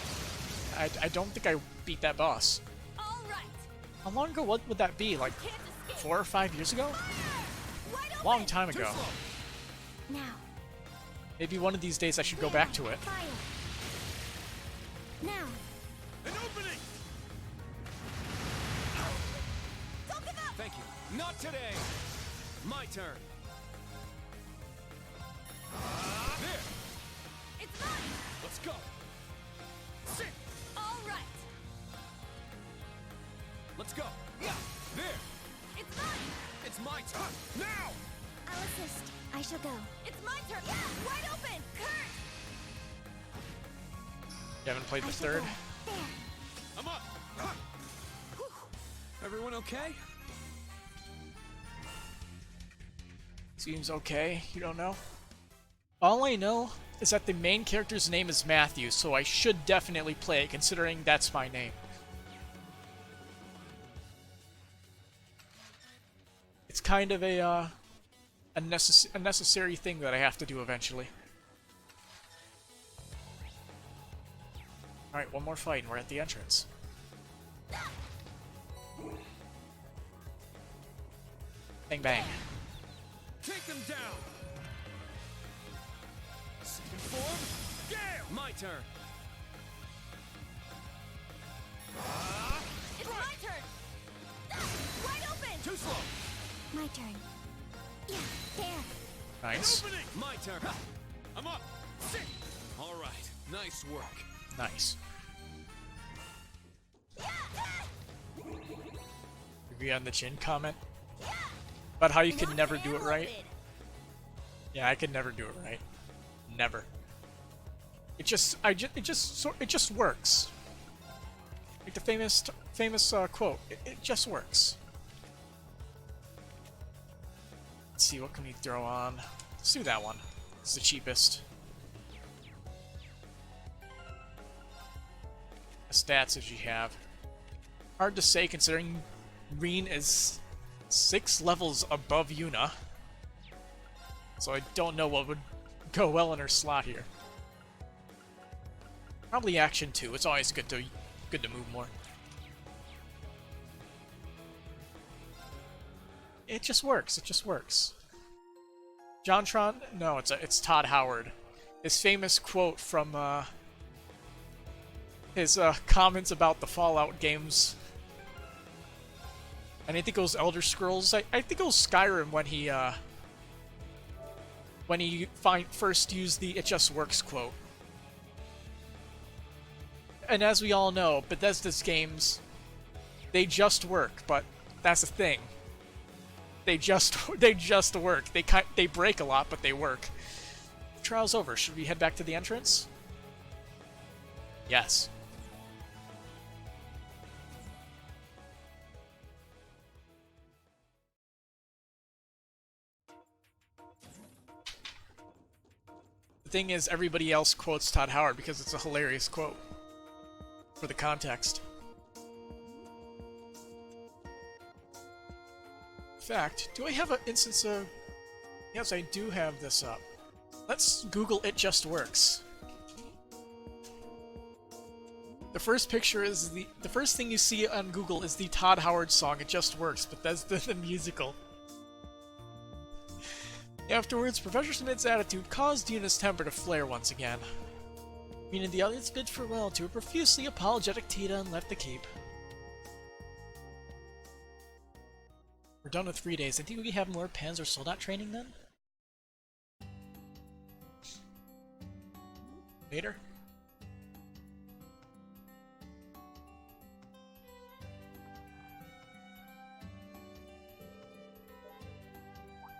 I don't think I beat that boss. All right. How long ago would that be? Like Can't escape. 4 or 5 years ago? Wide open. Long time Too ago. slow. Now. Maybe one of these days I should go back to it. Fire. Now. An opening. Don't give up. Thank you. Not today. My turn. There. It's mine. Let's go. Sit. All right. Let's go. Yeah. There. It's mine. It's my turn. Now. I'll assist. I shall go. It's my turn. Yeah. Wide open. Kurt. You haven't played the I shall third? go. There. I'm up. Whew. Everyone okay? Seems okay. You don't know? All I know is that the main character's name is Matthew, so I should definitely play it, considering that's my name. It's kind of a necessary thing that I have to do eventually. Alright, one more fight and we're at the entrance. Bang bang. Take them down. Second form. Yeah. My turn. It's my turn. Wide open. Too slow. My turn. Yeah. There. Nice. Opening. My turn. I'm up. Sit. All right. Nice work. Nice. Agree on the Jin comment? About how you can never do it right? Yeah, I could never do it right. Never. It just works. Like the famous quote. It just works. Let's see, what can we throw on? Let's do that one. It's the cheapest. The stats that you have. Hard to say considering Reen is 6 levels above Yuna. So I don't know what would go well in her slot here. Probably action too. It's always good to move more. It just works. It just works. JonTron? No, it's Todd Howard. His famous quote from his comments about the Fallout games. And I think it was Elder Scrolls. I think it was Skyrim when he first used the "It just works" quote. And as we all know, Bethesda's games, they just work. But that's the thing. They just work. They break a lot, but they work. Trial's over. Should we head back to the entrance? Yes. The thing is, everybody else quotes Todd Howard because it's a hilarious quote. For the context. In fact, do I have an instance of... Yes, I do have this up. Let's Google "It Just Works." The first picture is the first thing you see on Google is the Todd Howard song. It just works, but that's the musical. Afterwards, Professor Smith's attitude caused Yuna's temper to flare once again. Meaning the others bid farewell to a profusely apologetic Tita and left the keep. We're done with 3 days. I think we have more Panzer Soldat training then? Later?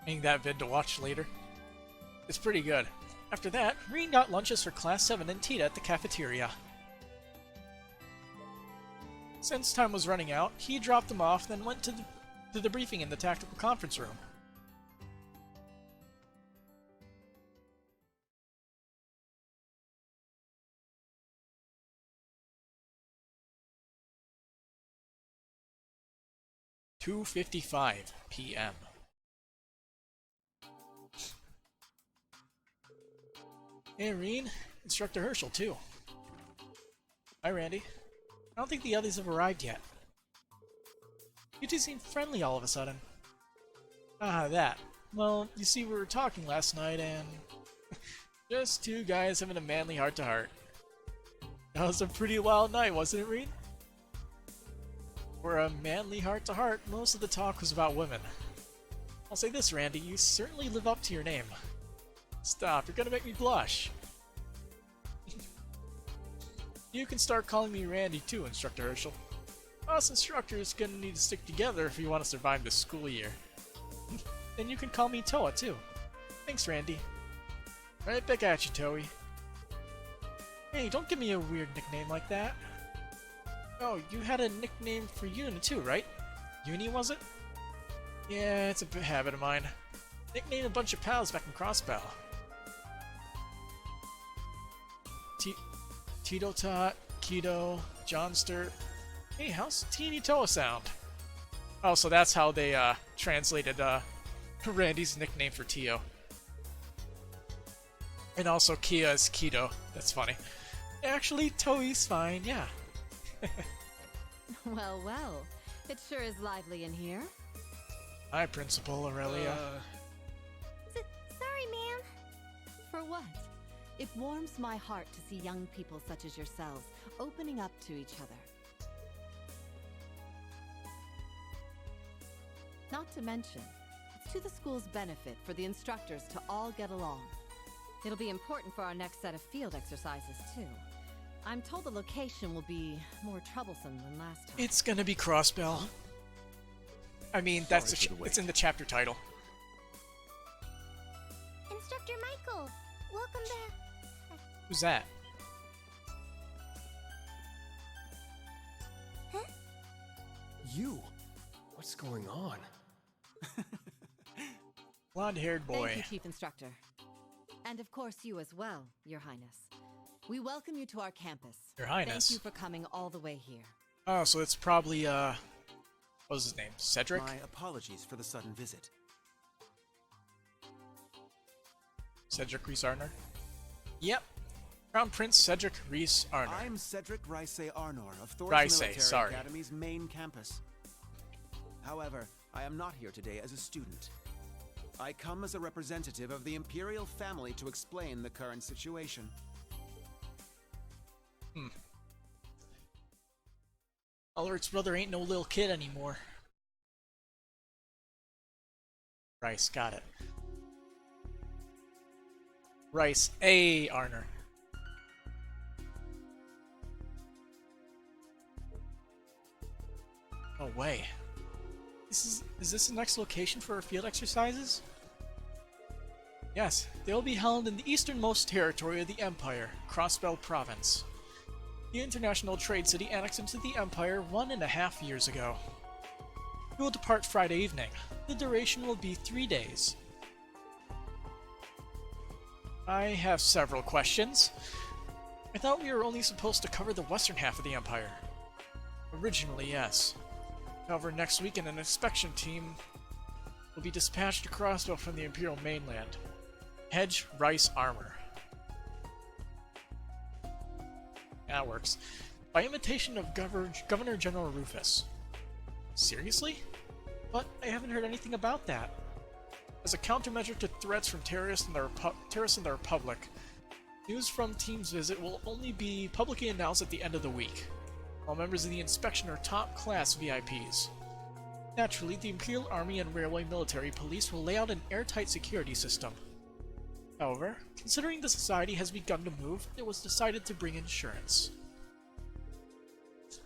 Making that vid to watch later. It's pretty good. After that, Reen got lunches for Class 7 and Tita at the cafeteria. Since time was running out, he dropped them off, then went to the briefing in the tactical conference room. (2:55 p.m.) Hey, Reen. Instructor Herschel, too. Hi, Randy. I don't think the others have arrived yet. You two seem friendly all of a sudden. Ah, that. Well, you see, we were talking last night, and... just two guys having a manly heart-to-heart. That was a pretty wild night, wasn't it, Reen? For a manly heart-to-heart, most of the talk was about women. I'll say this, Randy, you certainly live up to your name. Stop, you're gonna make me blush. You can start calling me Randy too, Instructor Herschel. Us instructors gonna need to stick together if you want to survive this school year. Then you can call me Toa too. Thanks, Randy. Right back at you, Toei. Hey, don't give me a weird nickname like that. Oh, you had a nickname for Yuna too, right? Uni, was it? Yeah, it's a habit of mine. Nicknamed a bunch of pals back in Crossbell. Tito Tot, Kido, Johnster. Hey, how's Teeny Toa sound? Oh, so that's how they translated Randy's nickname for Tio. And also Kia is Kido. That's funny. Actually, Toei's fine, yeah. Well, well. It sure is lively in here. Hi, Principal Aurelia. Sorry, ma'am. For what? It warms my heart to see young people such as yourselves opening up to each other. Not to mention, it's to the school's benefit for the instructors to all get along. It'll be important for our next set of field exercises, too. I'm told the location will be more troublesome than last time. It's gonna be Crossbell. I mean, that's it's in the chapter title. Instructor Michael, welcome back. Who's that? Huh? You? What's going on? Blonde-haired boy. Thank you, Chief Instructor. And of course you as well, Your Highness. We welcome you to our campus. Your Highness. Thank you for coming all the way here. Oh, so it's probably, what was his name? Cedric? My apologies for the sudden visit. Cedric Reese-Arnor? Yep. Crown Prince Cedric Reese-Arnor. I'm Cedric Rice-Arnor of Thor's Rice, Military sorry. Academy's main campus. However, I am not here today as a student. I come as a representative of the Imperial family to explain the current situation. Ulrich's brother ain't no little kid anymore. Rice, got it. Rice A. Arnor. No way. Is this the next location for our field exercises? Yes, they will be held in the easternmost territory of the Empire, Crossbell Province. The international trade city annexed into the Empire 1.5 years ago. We will depart Friday evening. The duration will be 3 days. I have several questions. I thought we were only supposed to cover the western half of the Empire. Originally, yes. However, next weekend an inspection team will be dispatched to Crossbell from the Imperial mainland. Hedge Rice Armor. That works. by invitation of Governor General Rufus. Seriously? But I haven't heard anything about that. As a countermeasure to threats from terrorists in the Republic, news from Team's visit will only be publicly announced at the end of the week. All members of the inspection are top-class VIPs. Naturally, the Imperial Army and Railway Military Police will lay out an airtight security system. However, considering the society has begun to move, it was decided to bring insurance.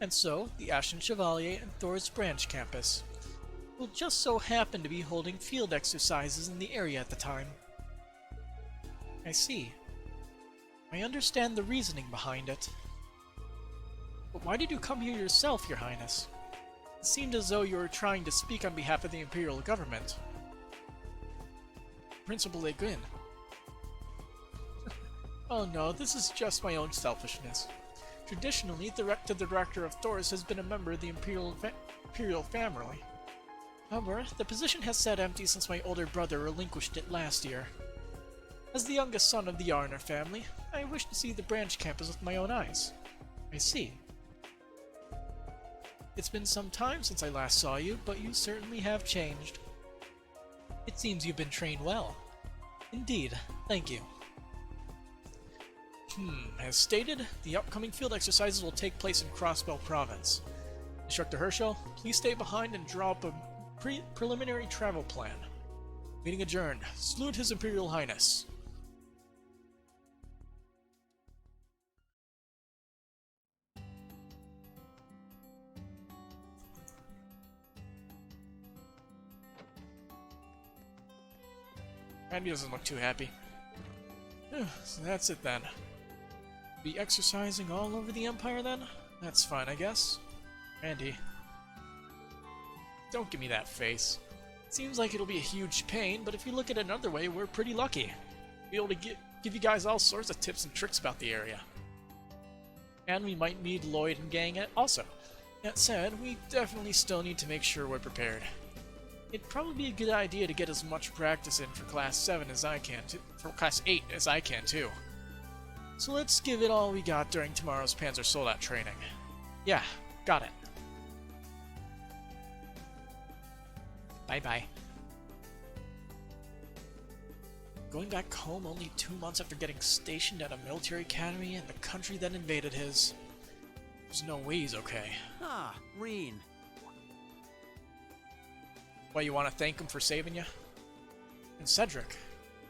And so, the Ashen Chevalier and Thor's branch campus will just so happen to be holding field exercises in the area at the time. I see. I understand the reasoning behind it. But why did you come here yourself, Your Highness? It seemed as though you were trying to speak on behalf of the Imperial government. Principal Le Guin. Oh no, this is just my own selfishness. Traditionally, the Director of Thors has been a member of the Imperial family. However, the position has sat empty since my older brother relinquished it last year. As the youngest son of the Yarner family, I wish to see the branch campus with my own eyes. I see. It's been some time since I last saw you, but you certainly have changed. It seems you've been trained well. Indeed, thank you. As stated, the upcoming field exercises will take place in Crossbell Province. Instructor Herschel, please stay behind and draw up a preliminary travel plan. Meeting adjourned. Salute His Imperial Highness. Randy doesn't look too happy. So that's it then. Be exercising all over the Empire then? That's fine, I guess. Randy. Don't give me that face. Seems like it'll be a huge pain, but if you look at it another way, we're pretty lucky. Be able to give you guys all sorts of tips and tricks about the area. And we might need Lloyd and gang also. That said, we definitely still need to make sure we're prepared. It'd probably be a good idea to get as much practice in for Class 7 as I can, for Class 8 as I can too. So let's give it all we got during tomorrow's Panzer Soldat training. Yeah, got it. Bye-bye. Going back home only 2 months after getting stationed at a military academy in the country that invaded his... There's no way he's okay. Ah, Reen. Why, you want to thank him for saving you? And Cedric,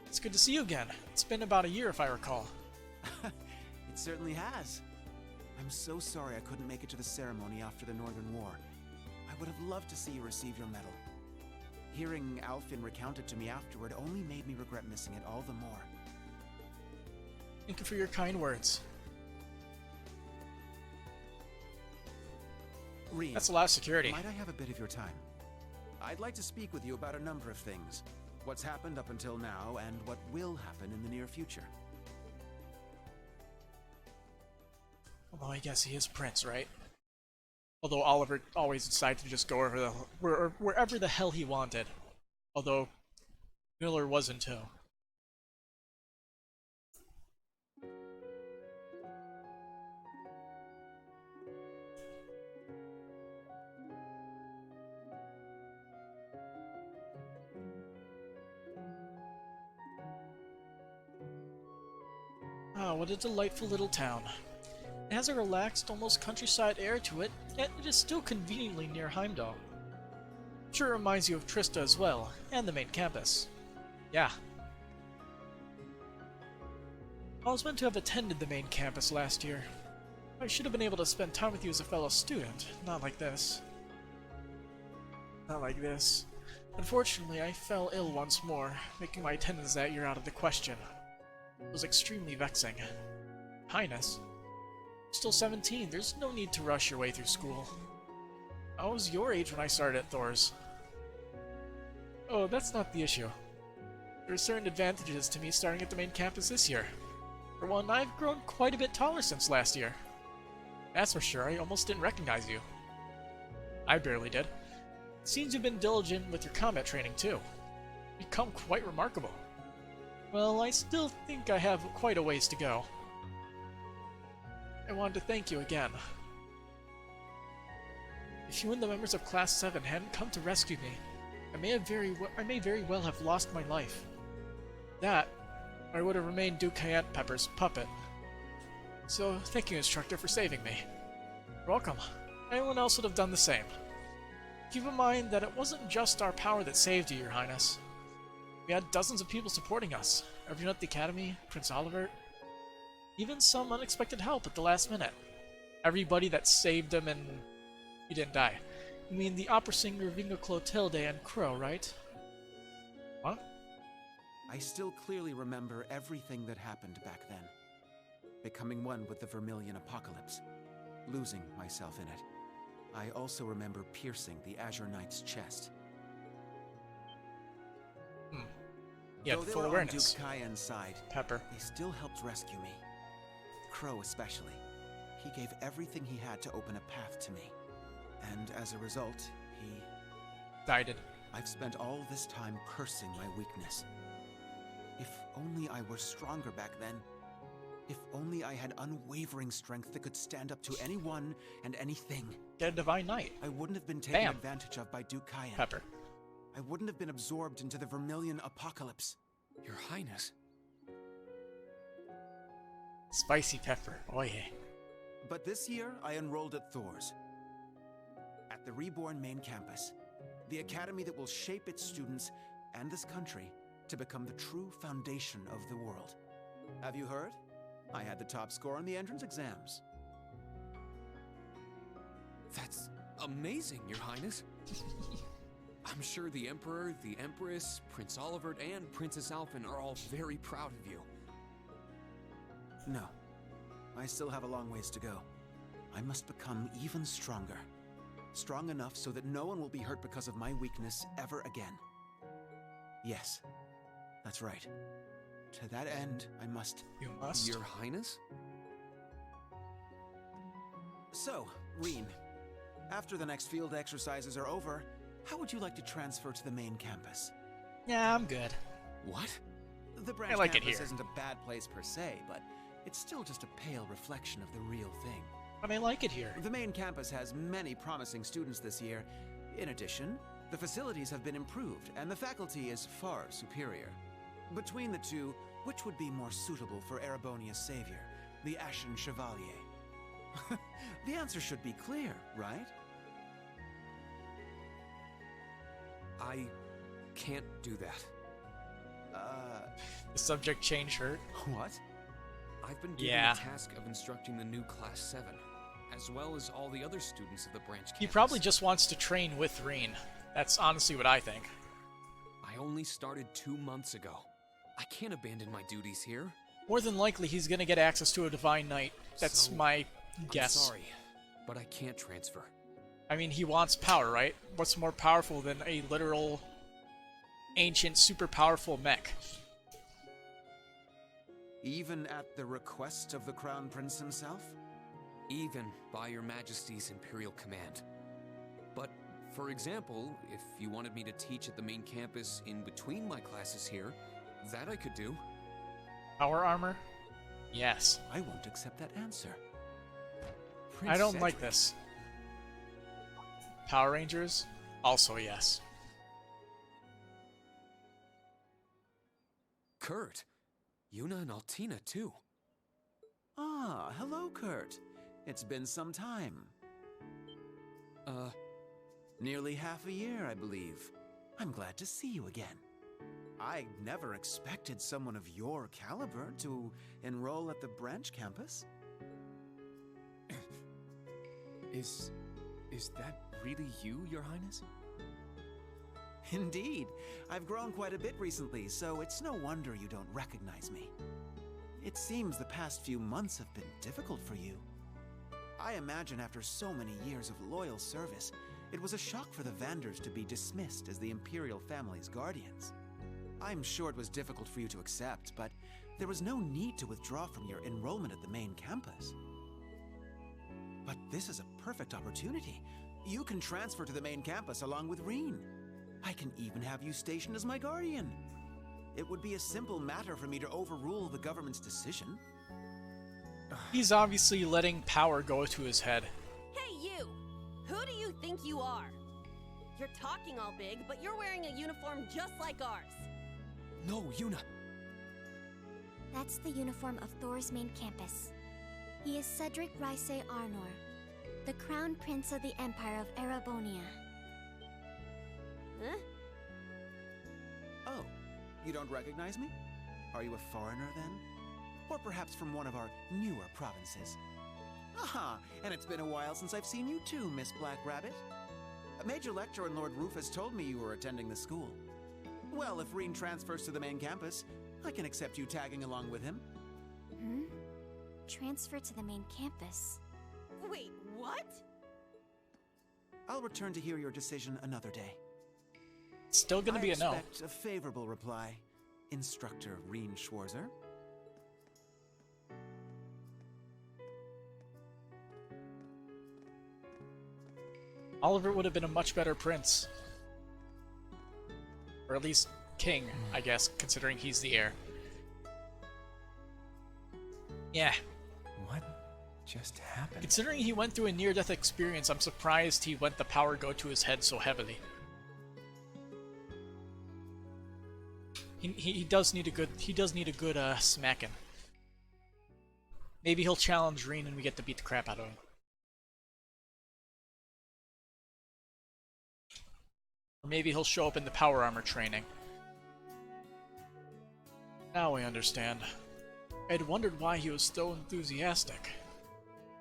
it's good to see you again. It's been about a year if I recall. It certainly has. I'm so sorry I couldn't make it to the ceremony after the Northern War. I would have loved to see you receive your medal. Hearing Alfin recount it to me afterward only made me regret missing it all the more. Thank you for your kind words. Reen, that's a lot of security. Might I have a bit of your time? I'd like to speak with you about a number of things. What's happened up until now, and what will happen in the near future. Although I guess he is Prince, right? Although Oliver always decided to just go wherever the hell he wanted. Although Miller wasn't too. Ah, what a delightful little town. It has a relaxed, almost countryside air to it, yet it is still conveniently near Heimdall. Sure reminds you of Trista as well, and the main campus. Yeah. I was meant to have attended the main campus last year. I should have been able to spend time with you as a fellow student, not like this. Not like this. Unfortunately, I fell ill once more, making my attendance that year out of the question. It was extremely vexing. Highness. Still 17, there's no need to rush your way through school. I was your age when I started at Thor's. Oh, that's not the issue. There are certain advantages to me starting at the main campus this year. For one, I've grown quite a bit taller since last year. That's for sure, I almost didn't recognize you. I barely did. It seems you've been diligent with your combat training too. You've become quite remarkable. Well, I still think I have quite a ways to go. I wanted to thank you again. If you and the members of Class 7 hadn't come to rescue me, I may very well have lost my life. That, or I would have remained Duke Cayenne Pepper's puppet. So, thank you, Instructor, for saving me. You're welcome. Anyone else would have done the same. Keep in mind that it wasn't just our power that saved you, Your Highness. We had dozens of people supporting us. Everyone at the Academy, Prince Olivert, even some unexpected help at the last minute. Everybody that saved him and he didn't die. You mean the opera singer Vinga Clotilde and Crow, right? What? I still clearly remember everything that happened back then. Becoming one with the Vermilion Apocalypse. Losing myself in it. I also remember piercing the Azure Knight's chest. Yeah, Though they full were awareness. on Duke Cayenne's side, Pepper. they still helped rescue me. Crow especially. He gave everything he had to open a path to me. And as a result, he... Guided. I've spent all this time cursing my weakness. If only I were stronger back then. If only I had unwavering strength that could stand up to anyone and anything. Get a Divine Knight. I wouldn't have been taken Bam. advantage of by Duke Cayenne. Pepper. I wouldn't have been absorbed into the Vermilion Apocalypse. Your Highness. Spicy Pepper. Oh yeah. But this year, I enrolled at Thor's. At the Reborn main campus. The academy that will shape its students and this country to become the true foundation of the world. Have you heard? I had the top score on the entrance exams. That's amazing, Your Highness. I'm sure the Emperor, the Empress, Prince Olivert, and Princess Alphen are all very proud of you. No. I still have a long ways to go. I must become even stronger. Strong enough so that no one will be hurt because of my weakness ever again. Yes, that's right. To that end, I must... You must. Your Highness? So, Reen, after the next field exercises are over, how would you like to transfer to the main campus? Yeah, I'm good. What? The branch like it campus here. isn't a bad place per se, but it's still just a pale reflection of the real thing. But I like it here. The main campus has many promising students this year. In addition, the facilities have been improved, and the faculty is far superior. Between the two, which would be more suitable for Erebonia's savior, the Ashen Chevalier? The answer should be clear, right? I can't do that. The subject change hurt. What? I've been given Yeah. the task of instructing the new Class 7, as well as all the other students of the branch campus. He probably just wants to train with Reen. That's honestly what I think. I only started 2 months ago. I can't abandon my duties here. More than likely, he's gonna get access to a Divine Knight. That's So, my guess. I'm sorry, but I can't transfer. I mean, he wants power, right? What's more powerful than a literal, ancient, super powerful mech? Even at the request of the Crown Prince himself? Even by Your Majesty's Imperial Command. But, for example, if you wanted me to teach at the main campus in between my classes here, that I could do. Power armor? Yes. I won't accept that answer. I don't Prince like Cedric. this. Power Rangers? Also yes. Kurt, Yuna and Altina too. Ah, hello, Kurt. It's been some time. Nearly half a year, I believe. I'm glad to see you again. I never expected someone of your caliber to enroll at the branch campus. Is that really you, Your Highness? Indeed. I've grown quite a bit recently, so it's no wonder you don't recognize me. It seems the past few months have been difficult for you. I imagine after so many years of loyal service, it was a shock for the Vanders to be dismissed as the Imperial family's guardians. I'm sure it was difficult for you to accept, but there was no need to withdraw from your enrollment at the main campus. But this is a perfect opportunity. You can transfer to the main campus along with Reen. I can even have you stationed as my guardian. It would be a simple matter for me to overrule the government's decision. He's obviously letting power go to his head. Hey, you! Who do you think you are? You're talking all big, but you're wearing a uniform just like ours. No, Yuna. That's the uniform of Thor's main campus. He is Cedric Rice Arnor, the Crown Prince of the Empire of Erebonia. Huh? Oh, you don't recognize me? Are you a foreigner then? Or perhaps from one of our newer provinces? Aha, and it's been a while since I've seen you too, Miss Black Rabbit. Major Lector and Lord Rufus told me you were attending the school. Well, if Reen transfers to the main campus, I can accept you tagging along with him. Hmm? Transfer to the main campus. Wait, what? I'll return to hear your decision another day. Still gonna be a no. I expect a favorable reply, Instructor Reen Schwarzer. Oliver would have been a much better prince. Or at least king, I guess, considering he's the heir. Yeah. What just happened? Considering he went through a near-death experience, I'm surprised he let the power go to his head so heavily. He does need a good smacking. Maybe he'll challenge Reen and we get to beat the crap out of him. Or maybe he'll show up in the power armor training. Now I understand. I had wondered why he was so enthusiastic.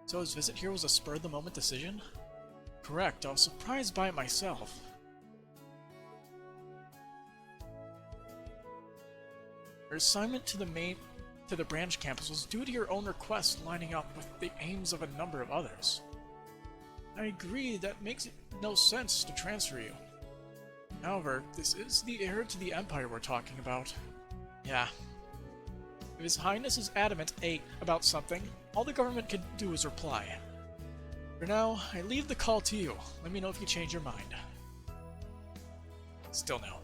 So his visit here was a spur-of-the-moment decision? Correct, I was surprised by it myself. Your assignment to the branch campus was due to your own request lining up with the aims of a number of others. I agree that makes it no sense to transfer you. However, this is the heir to the Empire we're talking about. Yeah. If His Highness is adamant about something, all the government can do is reply. For now, I leave the call to you. Let me know if you change your mind. Still no.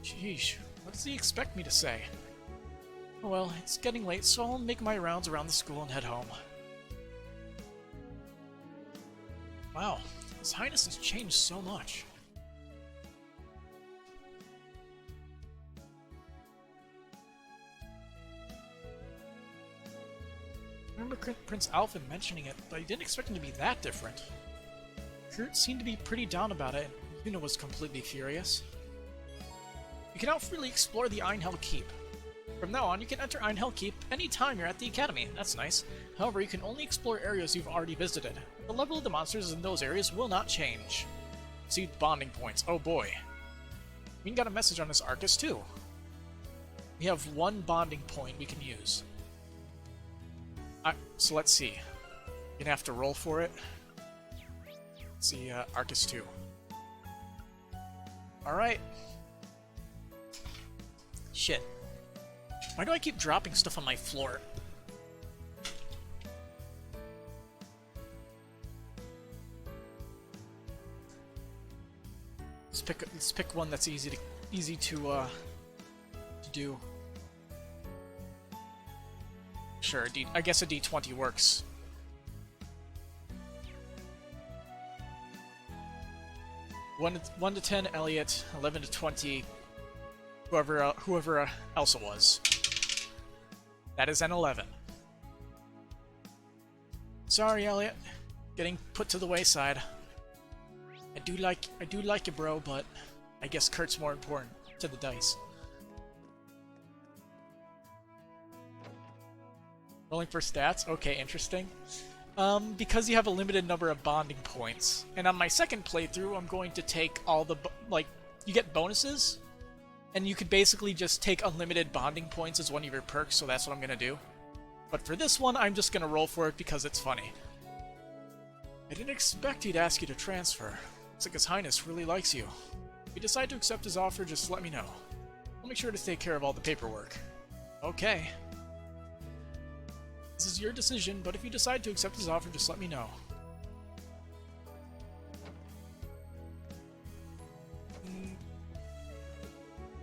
Sheesh, what does he expect me to say? Oh well, it's getting late, so I'll make my rounds around the school and head home. Wow, His Highness has changed so much. I remember Prince Alphen mentioning it, but I didn't expect him to be that different. Kurt seemed to be pretty down about it, and Yuna was completely furious. You can now freely explore the Einhel Keep. From now on, you can enter Einhel Keep anytime you're at the Academy. That's nice. However, you can only explore areas you've already visited. The level of the monsters in those areas will not change. See bonding points. Oh boy. We got a message on this Arcus too. We have one bonding point we can use. So let's see. You're gonna have to roll for it. Let's see, Arcus 2. Alright. Shit. Why do I keep dropping stuff on my floor? Let's pick one that's easy to do. Sure, I guess a D20 works. One to 10, Elliot. 11 to 20, whoever else it was. That is an 11. Sorry, Elliot. Getting put to the wayside. I do like you, bro, but I guess Kurt's more important to the dice. Rolling for stats? Okay, interesting. Because you have a limited number of bonding points, and on my second playthrough, I'm going to take all the, you get bonuses, and you could basically just take unlimited bonding points as one of your perks, so that's what I'm going to do. But for this one, I'm just going to roll for it because it's funny. I didn't expect he'd ask you to transfer. Looks like His Highness really likes you. If you decide to accept his offer, just let me know. I'll make sure to take care of all the paperwork. Okay. This is your decision, but if you decide to accept his offer, just let me know.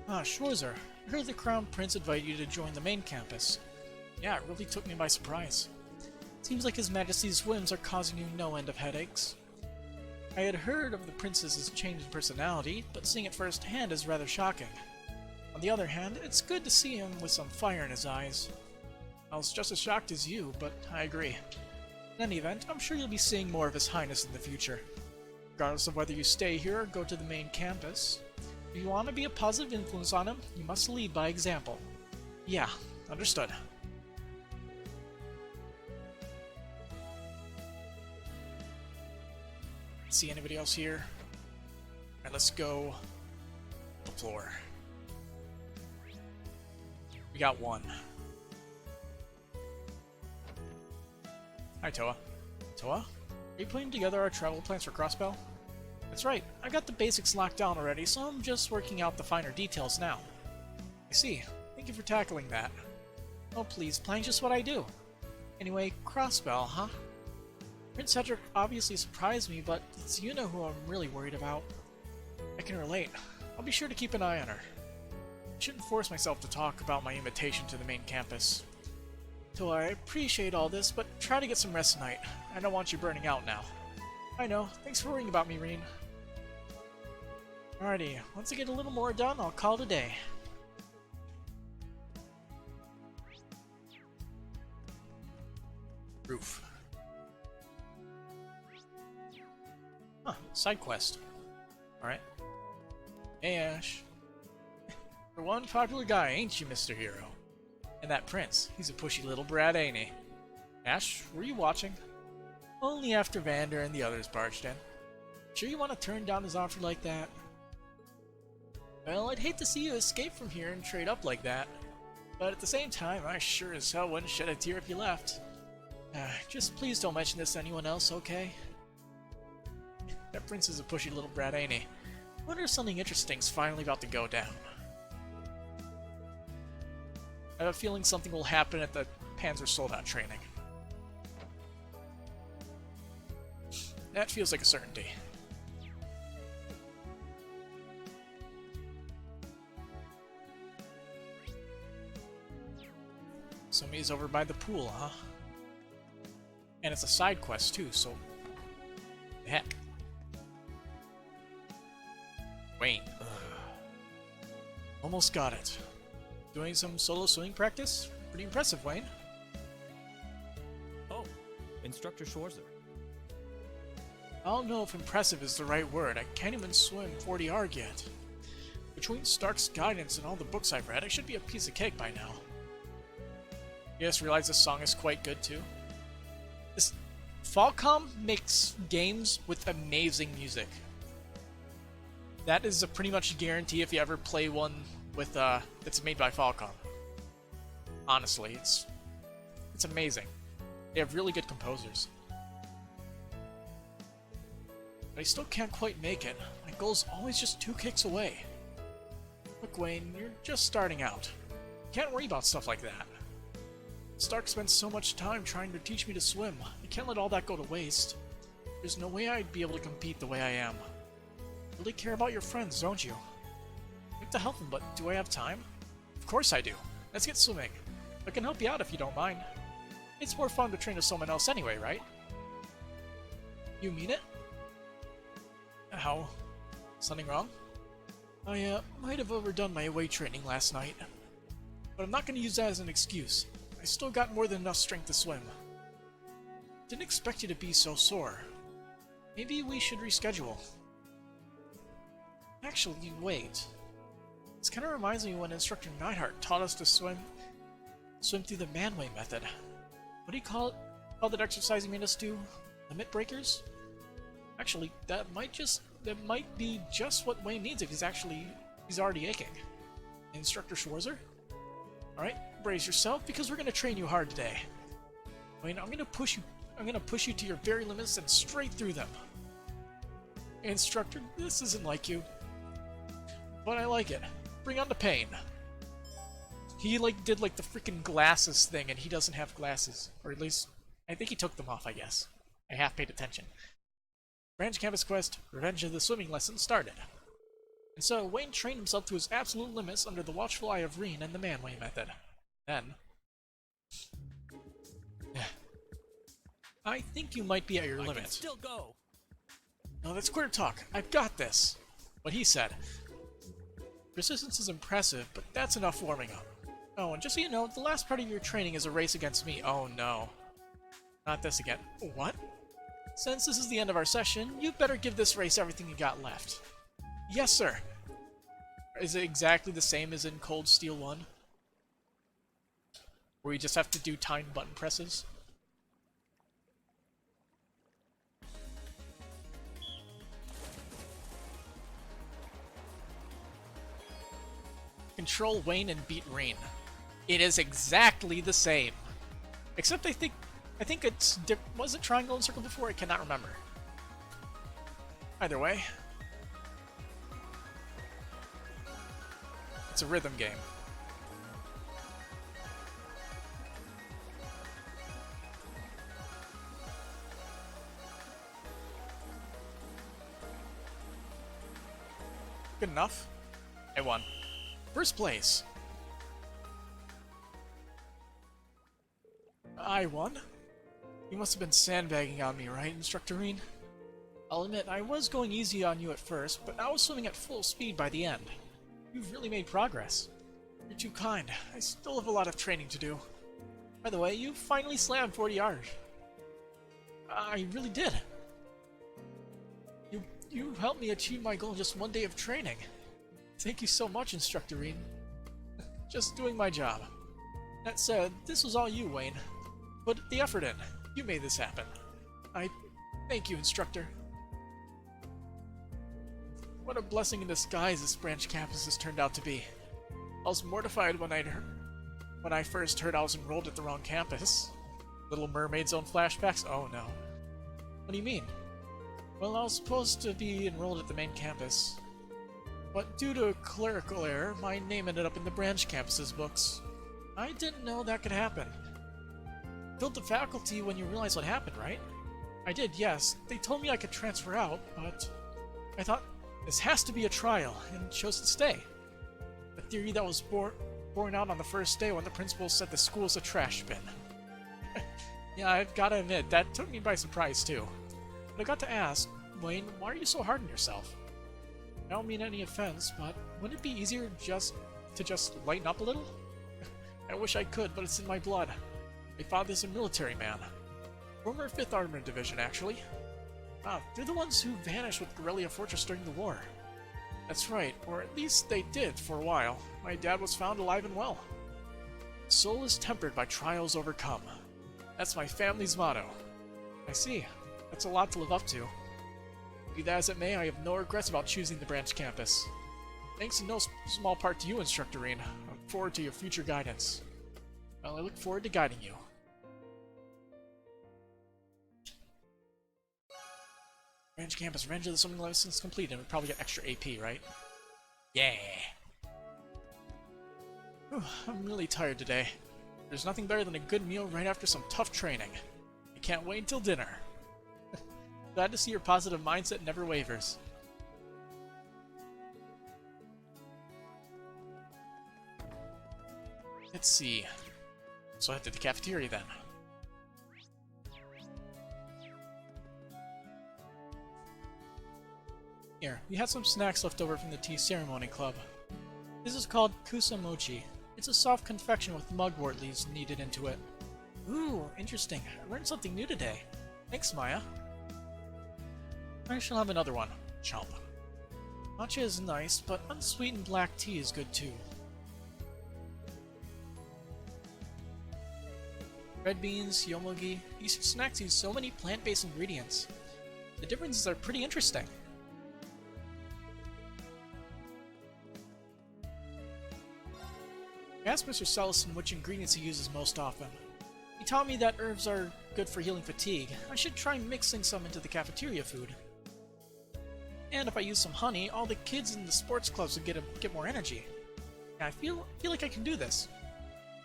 Schwarzer, I heard the Crown Prince invited you to join the main campus. Yeah, it really took me by surprise. Seems like His Majesty's whims are causing you no end of headaches. I had heard of the princess's change in personality, but seeing it firsthand is rather shocking. On the other hand, it's good to see him with some fire in his eyes. I was just as shocked as you, but I agree. In any event, I'm sure you'll be seeing more of His Highness in the future. Regardless of whether you stay here or go to the main campus, if you want to be a positive influence on him, you must lead by example. Yeah, understood. See anybody else here? Alright, let's go to the floor. We got one. Hi, Toa. Toa? Are you putting together our travel plans for Crossbell? That's right, I got the basics locked down already, so I'm just working out the finer details now. I see. Thank you for tackling that. Oh please, planning's just what I do. Anyway, Crossbell, huh? Prince Cedric obviously surprised me, but it's Yuna who I'm really worried about. I can relate. I'll be sure to keep an eye on her. I shouldn't force myself to talk about my invitation to the main campus. Toa, I appreciate all this, but try to get some rest tonight. I don't want you burning out now. I know. Thanks for worrying about me, Reen. Alrighty, once I get a little more done, I'll call it a day. Roof. Huh, side quest. Alright. Hey, Ash. You're one popular guy, ain't you, Mr. Hero? And that prince, he's a pushy little brat, ain't he? Ash, were you watching? Only after Vander and the others barged in. Sure you want to turn down his offer like that? Well, I'd hate to see you escape from here and trade up like that. But at the same time, I sure as hell wouldn't shed a tear if you left. Just please don't mention this to anyone else, okay? That prince is a pushy little brat, ain't he? I wonder if something interesting's finally about to go down. I have a feeling something will happen at the Panzer Soldat training. That feels like a certainty. So Mia's over by the pool, huh? And it's a side quest too, so... the heck. Wayne. Almost got it. Doing some solo swimming practice? Pretty impressive, Wayne. Oh, Instructor Schwarzer. I don't know if impressive is the right word. I can't even swim 40 arg yet. Between Stark's guidance and all the books I've read, I should be a piece of cake by now. You just realize this song is quite good too? This Falcom makes games with amazing music. That is a pretty much guarantee if you ever play one with that's made by Falcom. Honestly, it's amazing. They have really good composers. But I still can't quite make it. My goal's always just 2 kicks away. Look, Wayne, you're just starting out. You can't worry about stuff like that. Stark spent so much time trying to teach me to swim. I can't let all that go to waste. There's no way I'd be able to compete the way I am. You really care about your friends, don't you? I like to help them, but do I have time? Of course I do. Let's get swimming. I can help you out if you don't mind. It's more fun to train with someone else anyway, right? You mean it? How? Something wrong? I might have overdone my weight training last night. But I'm not going to use that as an excuse. I still got more than enough strength to swim. Didn't expect you to be so sore. Maybe we should reschedule. Actually, wait. This kind of reminds me when Instructor Neidhart taught us to swim through the manway method. What do you call that exercise he made us do? Limit breakers? Actually, that might be just what Wayne needs if he's already aching. Instructor Schwarzer? Alright, brace yourself because we're gonna train you hard today. Wayne, I'm gonna push you to your very limits and straight through them. Instructor, this isn't like you. But I like it. Bring on the pain. He did the freaking glasses thing and he doesn't have glasses. Or at least, I think he took them off, I guess. I half paid attention. Branch Campus Quest, Revenge of the Swimming Lesson started. And so, Wayne trained himself to his absolute limits under the watchful eye of Reen and the manway method. Then... I think you might be at your I can limit. still go. No, that's queer talk. I've got this. What he said. Persistence is impressive, but that's enough warming up. Oh, and just so you know, the last part of your training is a race against me. Oh no. Not this again. What? Since this is the end of our session, you better give this race everything you got left. Yes, sir. Is it exactly the same as in Cold Steel 1? Where you just have to do timed button presses? Control Wayne and beat Rain. It is exactly the same. Except I think it's was it triangle and circle before? I cannot remember. Either way, it's a rhythm game. Good enough. I won. First place. I won? You must have been sandbagging on me, right, Instructor Reen? I'll admit, I was going easy on you at first, but I was swimming at full speed by the end. You've really made progress. You're too kind. I still have a lot of training to do. By the way, you finally slammed 40 yards. I really did. You helped me achieve my goal in just one day of training. Thank you so much, Instructor Reen. Just doing my job. That said, this was all you, Wayne. Put the effort in. You made this happen. I thank you, Instructor. What a blessing in disguise this branch campus has turned out to be. I was mortified when I first heard I was enrolled at the wrong campus. Little Mermaid's own flashbacks? Oh no. What do you mean? Well, I was supposed to be enrolled at the main campus, but due to a clerical error, my name ended up in the branch campus's books. I didn't know that could happen. Told the faculty when you realized what happened, right? I did, yes. They told me I could transfer out, but I thought this has to be a trial, and chose to stay. A theory that was borne out on the first day when the principal said the school's a trash bin. Yeah, I've gotta admit, that took me by surprise too. But I got to ask, Wayne, why are you so hard on yourself? I don't mean any offense, but wouldn't it be easier to just lighten up a little? I wish I could, but it's in my blood. My father's a military man. Former 5th Armored Division, actually. Ah, they're the ones who vanished with Guerrilla Fortress during the war. That's right, or at least they did for a while. My dad was found alive and well. Soul is tempered by trials overcome. That's my family's motto. I see. That's a lot to live up to. Be that as it may, I have no regrets about choosing the branch campus. Thanks in no small part to you, Instructor Reen. I look forward to your future guidance. Well, I look forward to guiding you. Branch campus, Revenge of the Swimming License complete, and we probably get extra AP, right? Yeah! Whew, I'm really tired today. There's nothing better than a good meal right after some tough training. I can't wait until dinner. Glad to see your positive mindset never wavers. Let's see. So I head to the cafeteria then. Here, we had some snacks left over from the tea ceremony club. This is called kusamochi. It's a soft confection with mugwort leaves kneaded into it. Ooh, interesting. I learned something new today. Thanks, Maya. I shall have another one. Chomp. Matcha is nice, but unsweetened black tea is good too. Red beans, yomogi, these snacks use so many plant-based ingredients. The differences are pretty interesting. I asked Mr. Sellison which ingredients he uses most often. He taught me that herbs are good for healing fatigue. I should try mixing some into the cafeteria food. And if I use some honey, all the kids in the sports clubs would get more energy. And I feel like I can do this.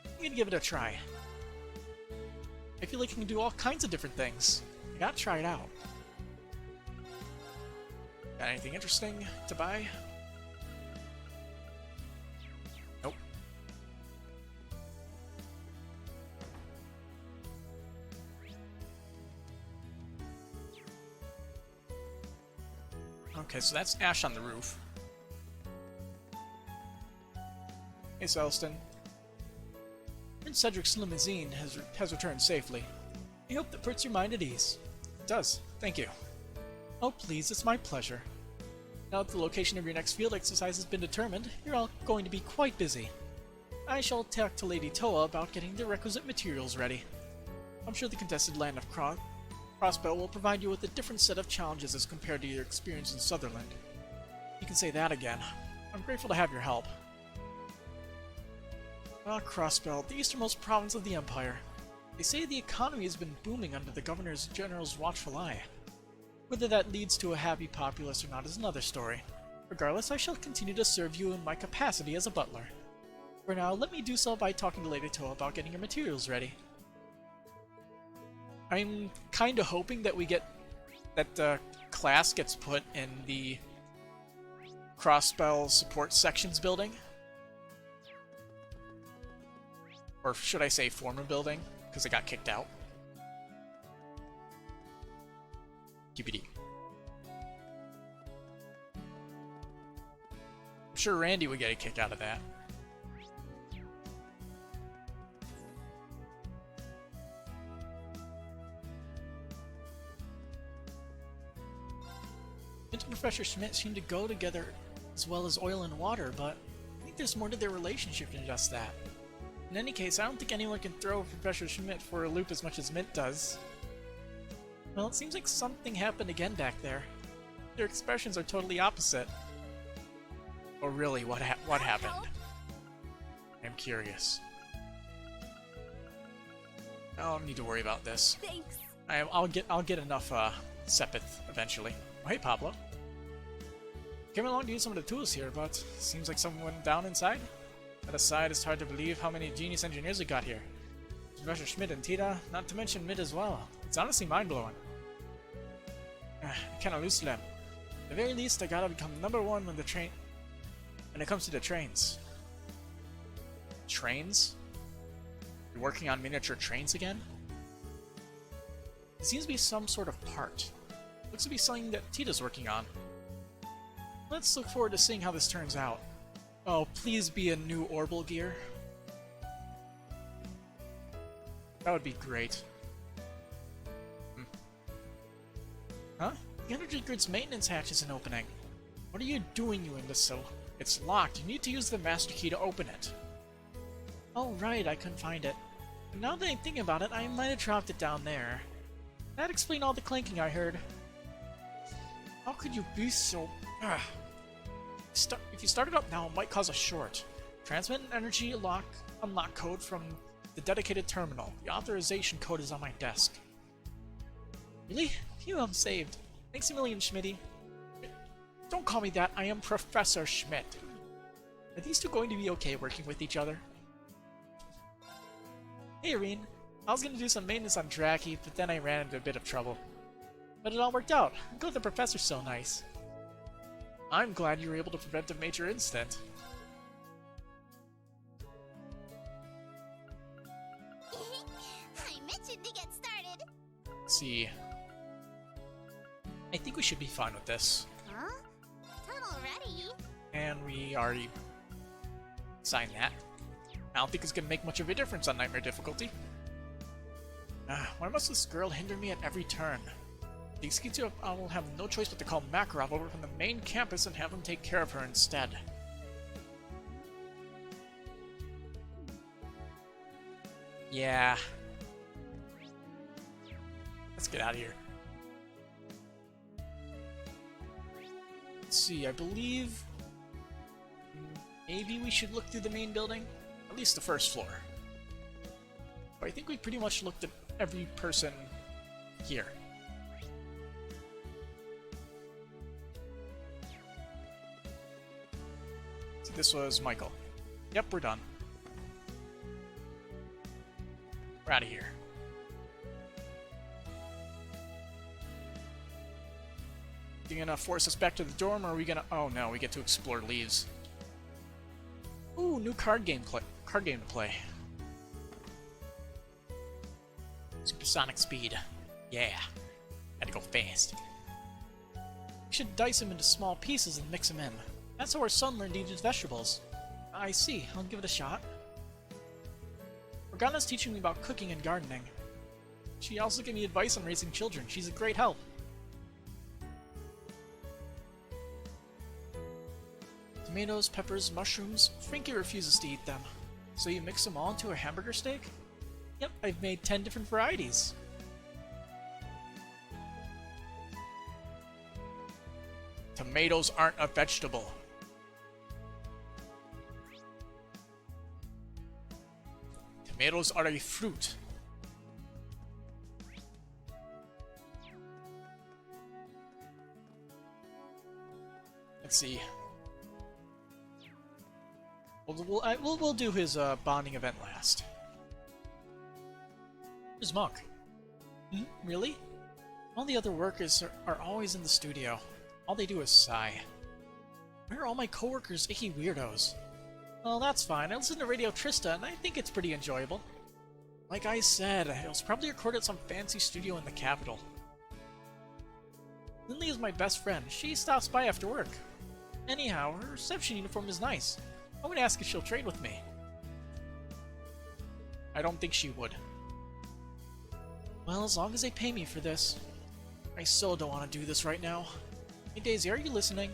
I'm gonna give it a try. I feel like I can do all kinds of different things. I gotta try it out. Got anything interesting to buy? Nope. Okay, so that's Ash on the roof. Hey, Celestin. Prince Cedric's limousine has returned safely. I hope that puts your mind at ease. It does. Thank you. Oh, please, it's my pleasure. Now that the location of your next field exercise has been determined, you're all going to be quite busy. I shall talk to Lady Toa about getting the requisite materials ready. I'm sure the contested land of Crossbell will provide you with a different set of challenges as compared to your experience in Sutherland. You can say that again. I'm grateful to have your help. Ah, Crossbell, the easternmost province of the Empire. They say the economy has been booming under the Governor General's watchful eye. Whether that leads to a happy populace or not is another story. Regardless, I shall continue to serve you in my capacity as a butler. For now, let me do so by talking to Lady Toa about getting your materials ready. I'm kinda hoping that we get that class gets put in the Crossbell support sections building. Or should I say former building, because it got kicked out. QPD. I'm sure Randy would get a kick out of that. Mint and Professor Schmidt seem to go together as well as oil and water, but I think there's more to their relationship than just that. In any case, I don't think anyone can throw Professor Schmidt for a loop as much as Mint does. Well, it seems like something happened again back there. Their expressions are totally opposite. Oh really, what happened? I'm curious. I don't need to worry about this. Thanks. I'll get enough Sepith eventually. Oh, hey Pablo. Came along to use some of the tools here, but seems like someone went down inside. That aside, it's hard to believe how many genius engineers we got here. Professor Schmidt and Tita, not to mention Mid as well. It's honestly mind-blowing. I kinda lose them. At the very least, I gotta become #1 when it comes to the trains. Trains? You're working on miniature trains again? It seems to be some sort of part. Looks to be something that Tita's working on. Let's look forward to seeing how this turns out. Oh, please be a new Orbital gear. That would be great. Huh? The energy grid's maintenance hatch isn't opening. What are you doing, you imbecile? It's locked. You need to use the master key to open it. Oh, right, I couldn't find it. And now that I'm thinking about it, I might have dropped it down there. That'd explain all the clanking I heard. How could you be so... Ugh. If you start it up now, it might cause a short. Transmit an energy unlock code from the dedicated terminal. The authorization code is on my desk. Really? Phew, I'm saved. Thanks a million, Schmitty. Don't call me that, I am Professor Schmidt. Are these two going to be okay working with each other? Hey, Irene. I was gonna do some maintenance on Draki, but then I ran into a bit of trouble. But it all worked out. I'm glad the professor's so nice. I'm glad you were able to prevent a major incident. I mentioned to get started. Let's see. I think we should be fine with this. Huh? Done already? And we already signed that. I don't think it's gonna make much of a difference on Nightmare difficulty. Why must this girl hinder me at every turn? The executive, I will have no choice but to call Makarov over from the main campus and have him take care of her instead. Yeah. Let's get out of here. Let's see, I believe... maybe we should look through the main building? At least the first floor. But I think we pretty much looked at every person here. So this was Michael. Yep, we're done. We're out of here. You gonna force us back to the dorm, or are we gonna... oh no, we get to explore leaves. Ooh, new card game to play. Supersonic speed. Yeah. Had to go fast. should dice him into small pieces and mix him in. That's how our son learned to eat his vegetables. I see. I'll give it a shot. Morgana's teaching me about cooking and gardening. She also gave me advice on raising children. She's a great help. Tomatoes, peppers, mushrooms. Frankie refuses to eat them. So you mix them all into a hamburger steak? Yep, I've made 10 different varieties. Tomatoes aren't a vegetable. Tomatoes are a fruit. Let's see. We'll do his bonding event last. Where's Monk? Really? All the other workers are always in the studio. All they do is sigh. Where are all my coworkers, icky weirdos? Well, that's fine. I listen to Radio Trista, and I think it's pretty enjoyable. Like I said, it was probably recorded at some fancy studio in the capital. Lindley is my best friend. She stops by after work. Anyhow, her reception uniform is nice. I would ask if she'll trade with me. I don't think she would. Well, as long as they pay me for this. I so don't want to do this right now. Hey Daisy, are you listening?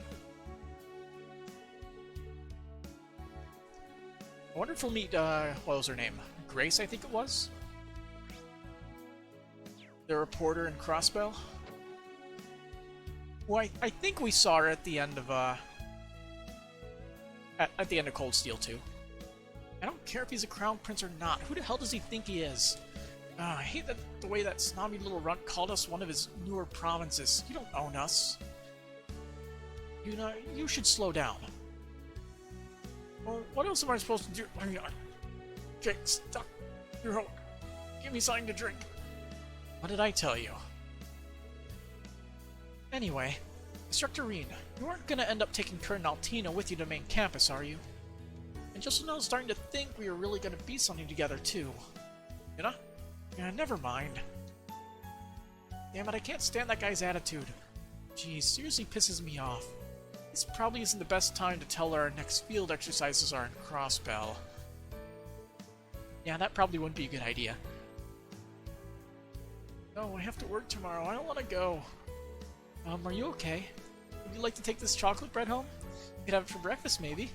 I wonder if we'll meet, what was her name? Grace, I think it was? The reporter in Crossbell? Well, I think we saw her at the end of, at the end of Cold Steel 2. I don't care if he's a crown prince or not. Who the hell does he think he is? I hate the way that snobby little runt called us one of his newer provinces. You don't own us. You know, you should slow down. Well, what else am I supposed to do? Jake, stop. Give me something to drink. What did I tell you? Anyway, Instructor Reen, you aren't gonna end up taking Kurt and Altina with you to main campus, are you? And just now I'm starting to think we are really gonna be something together, too. You know? Yeah, never mind. Damn it, I can't stand that guy's attitude. Geez, seriously pisses me off. This probably isn't the best time to tell her our next field exercises are in Crossbell. Yeah, that probably wouldn't be a good idea. No, I have to work tomorrow. I don't want to go. Are you okay? Would you like to take this chocolate bread home? You could have it for breakfast, maybe.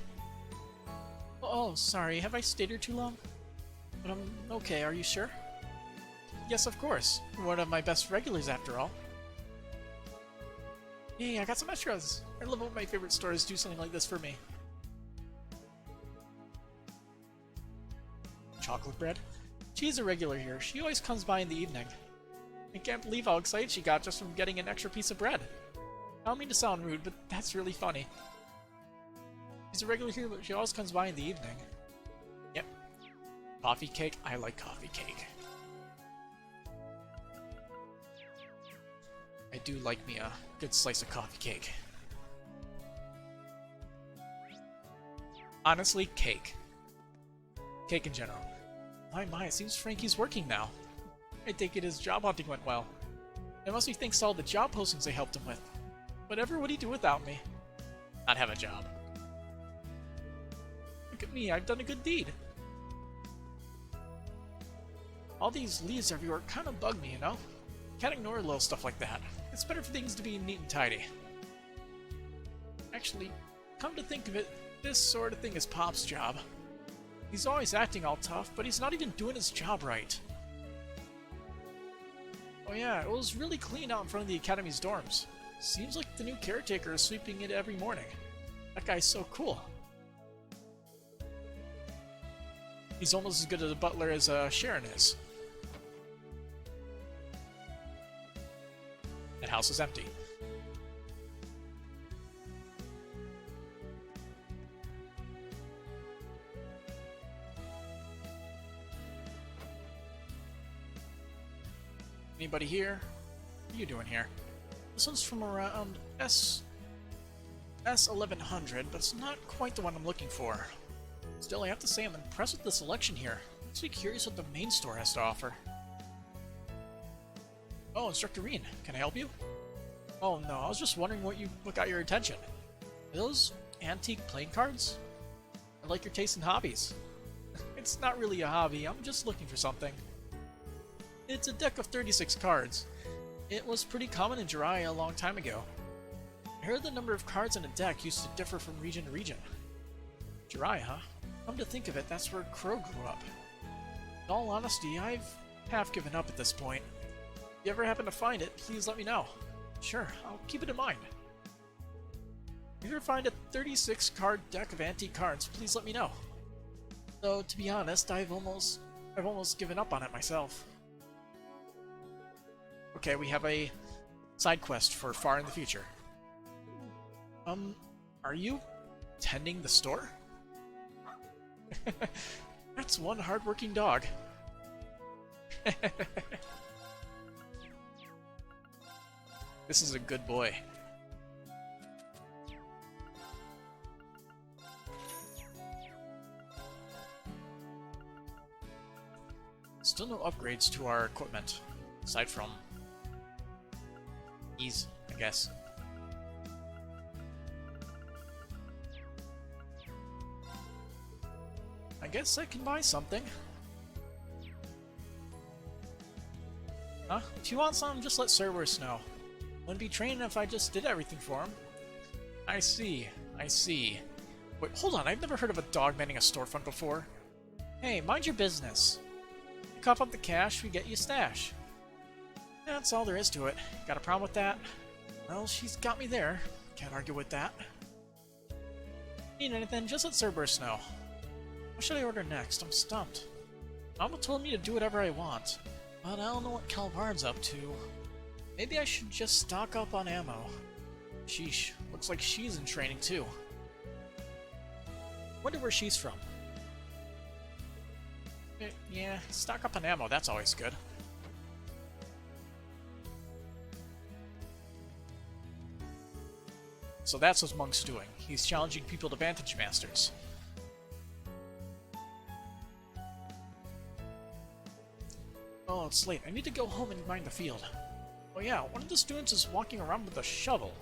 Oh, sorry. Have I stayed here too long? But I'm okay. Are you sure? Yes, of course. You're one of my best regulars, after all. Yay, I got some extras. I love when my favorite stores do something like this for me. Chocolate bread? She's a regular here. She always comes by in the evening. I can't believe how excited she got just from getting an extra piece of bread. I don't mean to sound rude, but that's really funny. She's a regular here, but she always comes by in the evening. Yep. Coffee cake? I like coffee cake. I do like me a good slice of coffee cake. Honestly, cake. Cake in general. My, it seems Frankie's working now. I take it his job hunting went well. It must be thanks to all the job postings they helped him with. Whatever would he do without me? Not have a job. Look at me, I've done a good deed. All these leaves everywhere kind of bug me, you know? Can't ignore little stuff like that. It's better for things to be neat and tidy. Actually, come to think of it, this sort of thing is Pop's job. He's always acting all tough, but he's not even doing his job right. Oh yeah, it was really clean out in front of the Academy's dorms. Seems like the new caretaker is sweeping it every morning. That guy's so cool. He's almost as good as a butler as Sharon is. That house is empty. Anybody here? What are you doing here? This one's from around S1100, but it's not quite the one I'm looking for. Still, I have to say I'm impressed with the selection here. Makes me curious what the main store has to offer. Oh, Instructor Reen, can I help you? Oh no, I was just wondering what got your attention. Are those antique playing cards? I like your taste in hobbies. It's not really a hobby, I'm just looking for something. It's a deck of 36 cards. It was pretty common in Jiraiya a long time ago. I heard the number of cards in a deck used to differ from region to region. Jiraiya, huh? Come to think of it, that's where Crow grew up. In all honesty, I've half given up at this point. If you ever happen to find it, please let me know. Sure, I'll keep it in mind. If you ever find a 36 card deck of antique cards, please let me know. Though, to be honest, I've almost given up on it myself. Okay, we have a side quest for far in the future. Are you tending the store? That's one hard-working dog. This is a good boy. Still no upgrades to our equipment, aside from ease, I guess. I guess I can buy something. Huh? If you want some, just let Cerberus know. Wouldn't be trained if I just did everything for him. I see. I see. Wait, hold on. I've never heard of a dog manning a storefront before. Hey, mind your business. You cough up the cash, we get you a stash. That's all there is to it. Got a problem with that? Well, she's got me there. Can't argue with that. Need anything, just let Cerberus know. What should I order next? I'm stumped. Mama told me to do whatever I want, but I don't know what Calvard's up to. Maybe I should just stock up on ammo. Sheesh, looks like she's in training too. Wonder where she's from. Yeah, stock up on ammo, that's always good. So that's what Monk's doing. He's challenging people to Vantage Masters. Oh, it's late. I need to go home and mine the field. Oh yeah, one of the students is walking around with a shovel.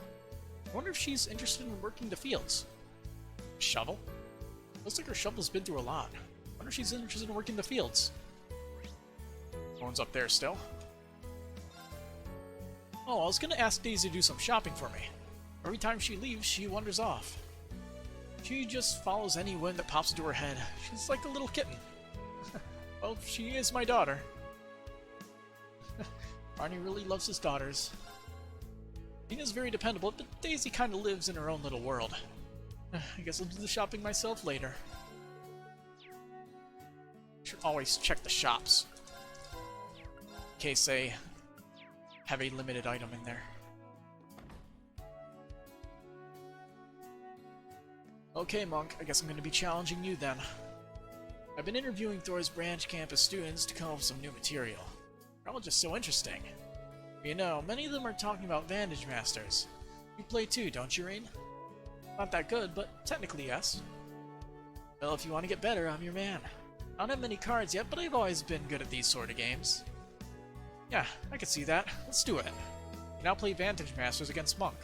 I wonder if she's interested in working the fields. Shovel? Looks like her shovel's been through a lot. I wonder if she's interested in working the fields. Phone's up there still. Oh, I was gonna ask Daisy to do some shopping for me. Every time she leaves, she wanders off. She just follows any whim that pops into her head. She's like a little kitten. Well, she is my daughter. Barney really loves his daughters. Nina's very dependable, but Daisy kind of lives in her own little world. I guess I'll do the shopping myself later. Should always check the shops, in case they have a limited item in there. Okay, Monk, I guess I'm going to be challenging you then. I've been interviewing Thor's branch campus students to come up with some new material. They're all just so interesting. You know, many of them are talking about Vantage Masters. You play too, don't you, Rain? Not that good, but technically yes. Well, if you want to get better, I'm your man. I don't have many cards yet, but I've always been good at these sort of games. Yeah, I can see that. Let's do it. You now play Vantage Masters against Monk.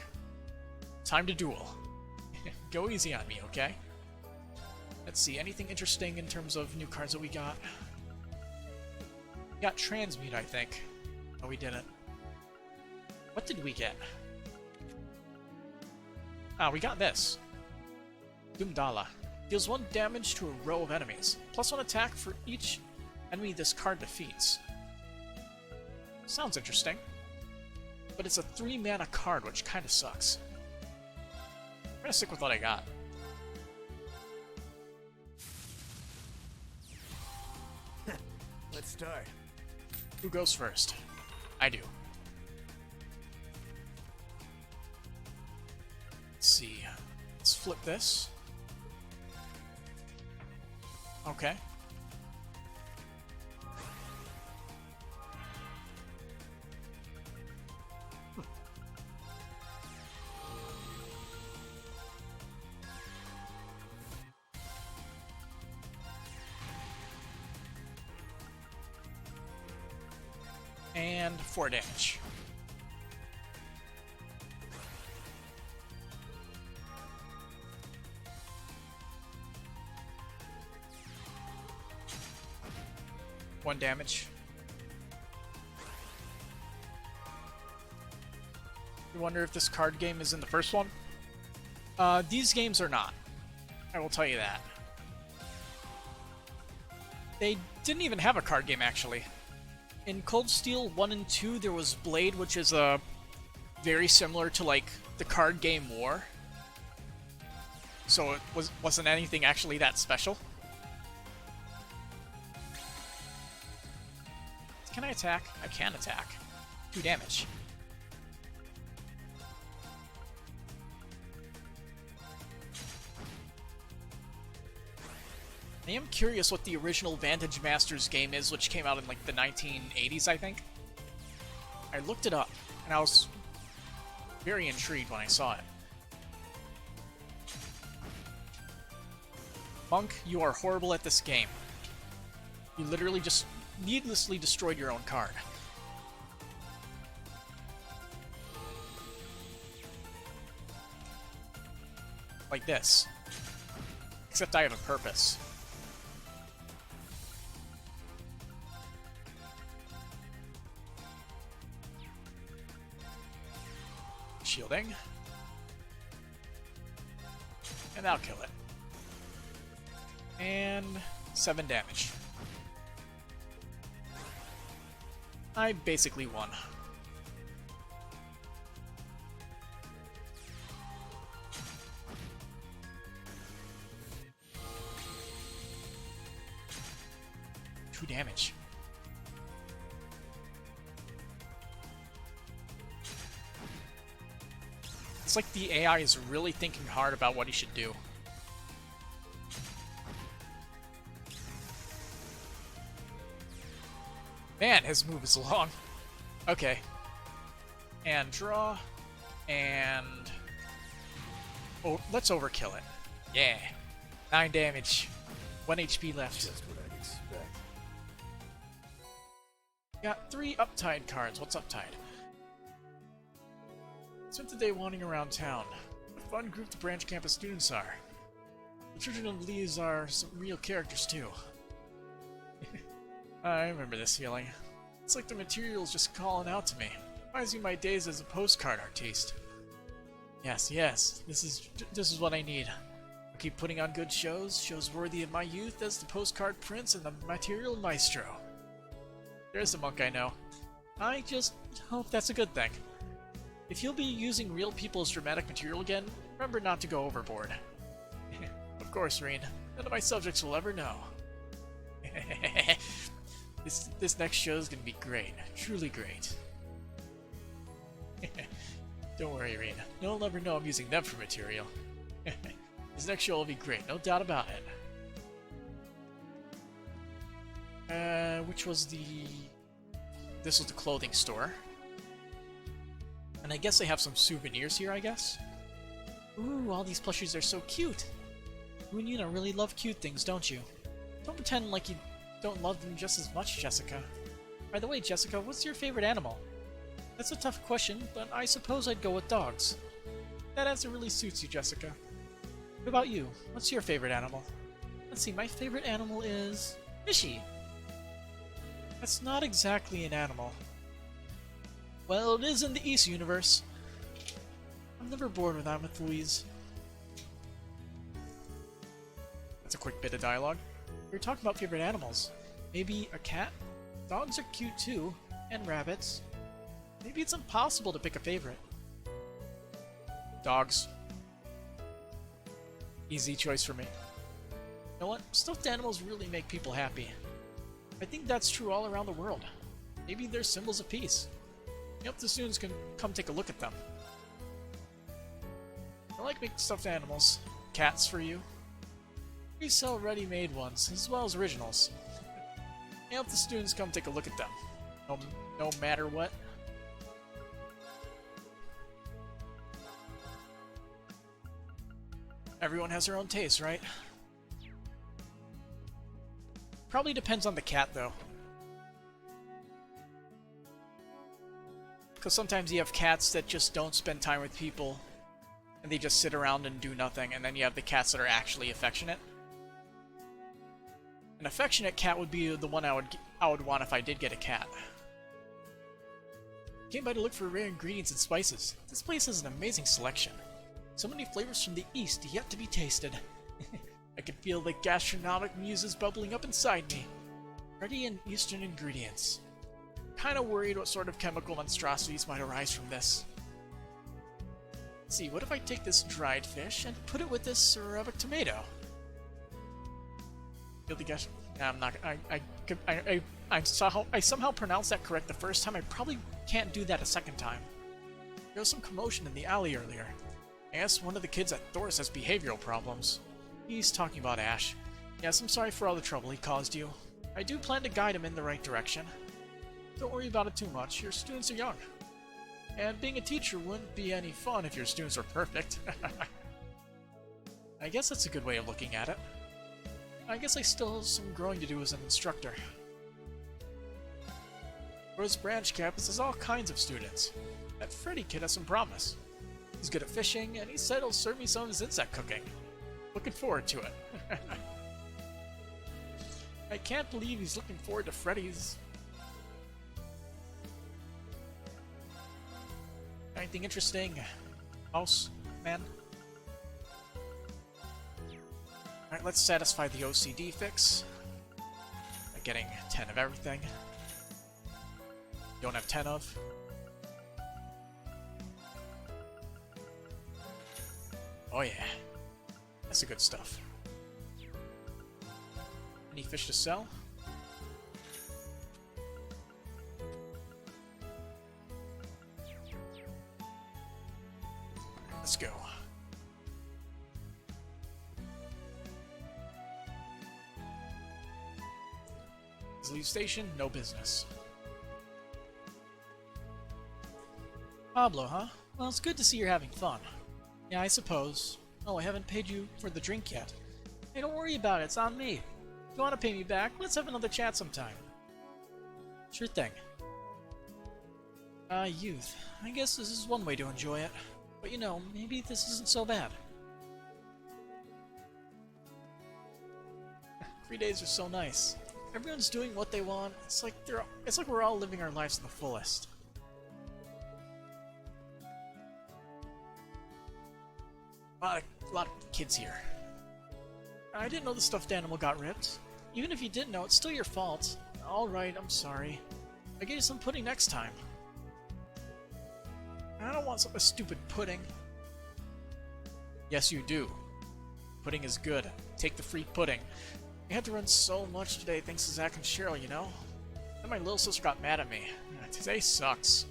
Time to duel. Go easy on me, okay? Let's see, anything interesting in terms of new cards that we got? We got Transmute, I think. No, we didn't. What did we get? Ah, we got this. Doomdala. Deals 1 damage to a row of enemies, plus 1 attack for each enemy this card defeats. Sounds interesting. But it's a 3-mana card, which kinda sucks. I'm gonna stick with what I got. Let's start. Who goes first? I do. Let's see. Let's flip this. Okay. And 4 damage. 1 damage. You wonder if this card game is in the first one? These games are not. I will tell you that. They didn't even have a card game, actually. In Cold Steel 1 and 2, there was Blade, which is very similar to, like, the card game War. So it wasn't anything actually that special. Can I attack? I can attack. 2 damage. I am curious what the original Vantage Masters game is, which came out in like the 1980s, I think. I looked it up, and I was very intrigued when I saw it. Monk, you are horrible at this game. You literally just needlessly destroyed your own card. Like this. Except I have a purpose. Shielding. And that'll kill it. And 7 damage. I basically won. Two damage. It's like the AI is really thinking hard about what he should do. Man, his move is long. Okay. And draw. And... oh, let's overkill it. Yeah. 9 damage. 1 HP left. Just what I'd expect. Got 3 Uptide cards. What's Uptide? Spent the day wandering around town. What a fun group the branch campus students are. The children of Lees are some real characters too. I remember this feeling. It's like the material's just calling out to me. Reminds me of my days as a postcard artiste. Yes, yes, this is what I need. I'll keep putting on good shows worthy of my youth as the postcard prince and the material maestro. There's the monk I know. I just hope that's a good thing. If you'll be using real people as dramatic material again, remember not to go overboard. Of course, Reen. None of my subjects will ever know. This next show is gonna be great. Truly great. Don't worry, Reen. No one will ever know I'm using them for material. This next show will be great, no doubt about it. Which was the... this was the clothing store. And I guess they have some souvenirs here, I guess? Ooh, all these plushies are so cute! You and Yuna really love cute things, don't you? Don't pretend like you don't love them just as much, Jessica. By the way, Jessica, what's your favorite animal? That's a tough question, but I suppose I'd go with dogs. That answer really suits you, Jessica. What about you? What's your favorite animal? Let's see, my favorite animal is... fishy! That's not exactly an animal. Well, it is in the East universe. I'm never bored when I'm with Louise. That's a quick bit of dialogue. We were talking about favorite animals. Maybe a cat? Dogs are cute too, and rabbits. Maybe it's impossible to pick a favorite. Dogs. Easy choice for me. You know what? Stuffed animals really make people happy. I think that's true all around the world. Maybe they're symbols of peace. Yep, the students can come take a look at them. I like making stuffed animals. Cats for you. We sell ready-made ones, as well as originals. Yep, the students come take a look at them. No matter what. Everyone has their own taste, right? Probably depends on the cat, though. Because sometimes you have cats that just don't spend time with people, and they just sit around and do nothing, and then you have the cats that are actually affectionate. An affectionate cat would be the one I would want if I did get a cat. Came by to look for rare ingredients and spices. This place has an amazing selection. So many flavors from the East yet to be tasted. I can feel the gastronomic muses bubbling up inside me. Ready and Eastern ingredients. Kinda worried what sort of chemical monstrosities might arise from this. Let's see, what if I take this dried fish and put it with this ceramic tomato? Feel the gas. Nah, I'm not. I somehow pronounced that correct the first time. I probably can't do that a second time. There was some commotion in the alley earlier. I guess one of the kids at Thor's has behavioral problems. He's talking about Ash. Yes, I'm sorry for all the trouble he caused you. I do plan to guide him in the right direction. Don't worry about it too much. Your students are young. And being a teacher wouldn't be any fun if your students were perfect. I guess that's a good way of looking at it. I guess I still have some growing to do as an instructor. Rose Branch campus has all kinds of students. That Freddy kid has some promise. He's good at fishing, and he said he'll serve me some of his insect cooking. Looking forward to it. I can't believe he's looking forward to Freddy's. Anything interesting? Mouse? Man? Alright, let's satisfy the OCD fix. By getting 10 of everything. Don't have 10 of. Oh yeah. That's the good stuff. Any fish to sell? Let's go. Leave station, no business. Pablo, huh? Well, it's good to see you're having fun. Yeah, I suppose. Oh, I haven't paid you for the drink yet. Hey, don't worry about it, it's on me. If you want to pay me back, let's have another chat sometime. Sure thing. Youth. I guess this is one way to enjoy it. But you know, maybe this isn't so bad. 3 days are so nice. Everyone's doing what they want. It's like we're all living our lives to the fullest. A lot of kids here. I didn't know the stuffed animal got ripped. Even if you didn't know, it's still your fault. Alright, I'm sorry. I'll get you some pudding next time. I don't want some stupid pudding. Yes, you do. Pudding is good. Take the free pudding. I had to run so much today thanks to Zach and Cheryl, you know? Then my little sister got mad at me. Today sucks.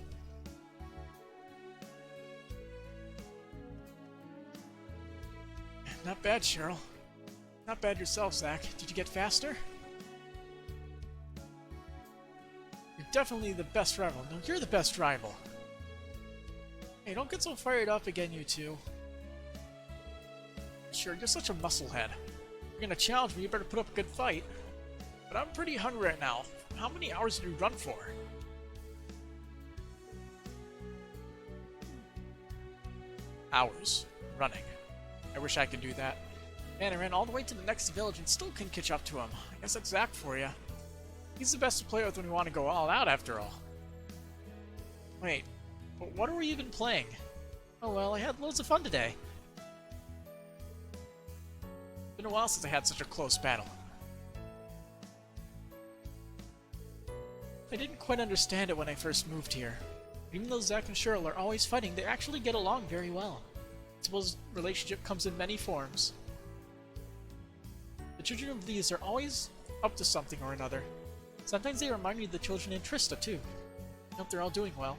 Not bad, Cheryl. Not bad yourself, Zach. Did you get faster? You're definitely the best rival. No, you're the best rival. Hey, don't get so fired up again, you two. Sure, you're such a musclehead. You're gonna challenge me, you better put up a good fight. But I'm pretty hungry right now. How many hours did you run for? Hours. Running. I wish I could do that. Man, I ran all the way to the next village and still couldn't catch up to him. I guess that's Zach for you. He's the best to play with when we want to go all out, after all. Wait, but what are we even playing? Oh well, I had loads of fun today. Been a while since I had such a close battle. I didn't quite understand it when I first moved here. Even though Zach and Cheryl are always fighting, they actually get along very well. I suppose relationship comes in many forms. The children of these are always up to something or another. Sometimes they remind me of the children in Trista too. I hope they're all doing well.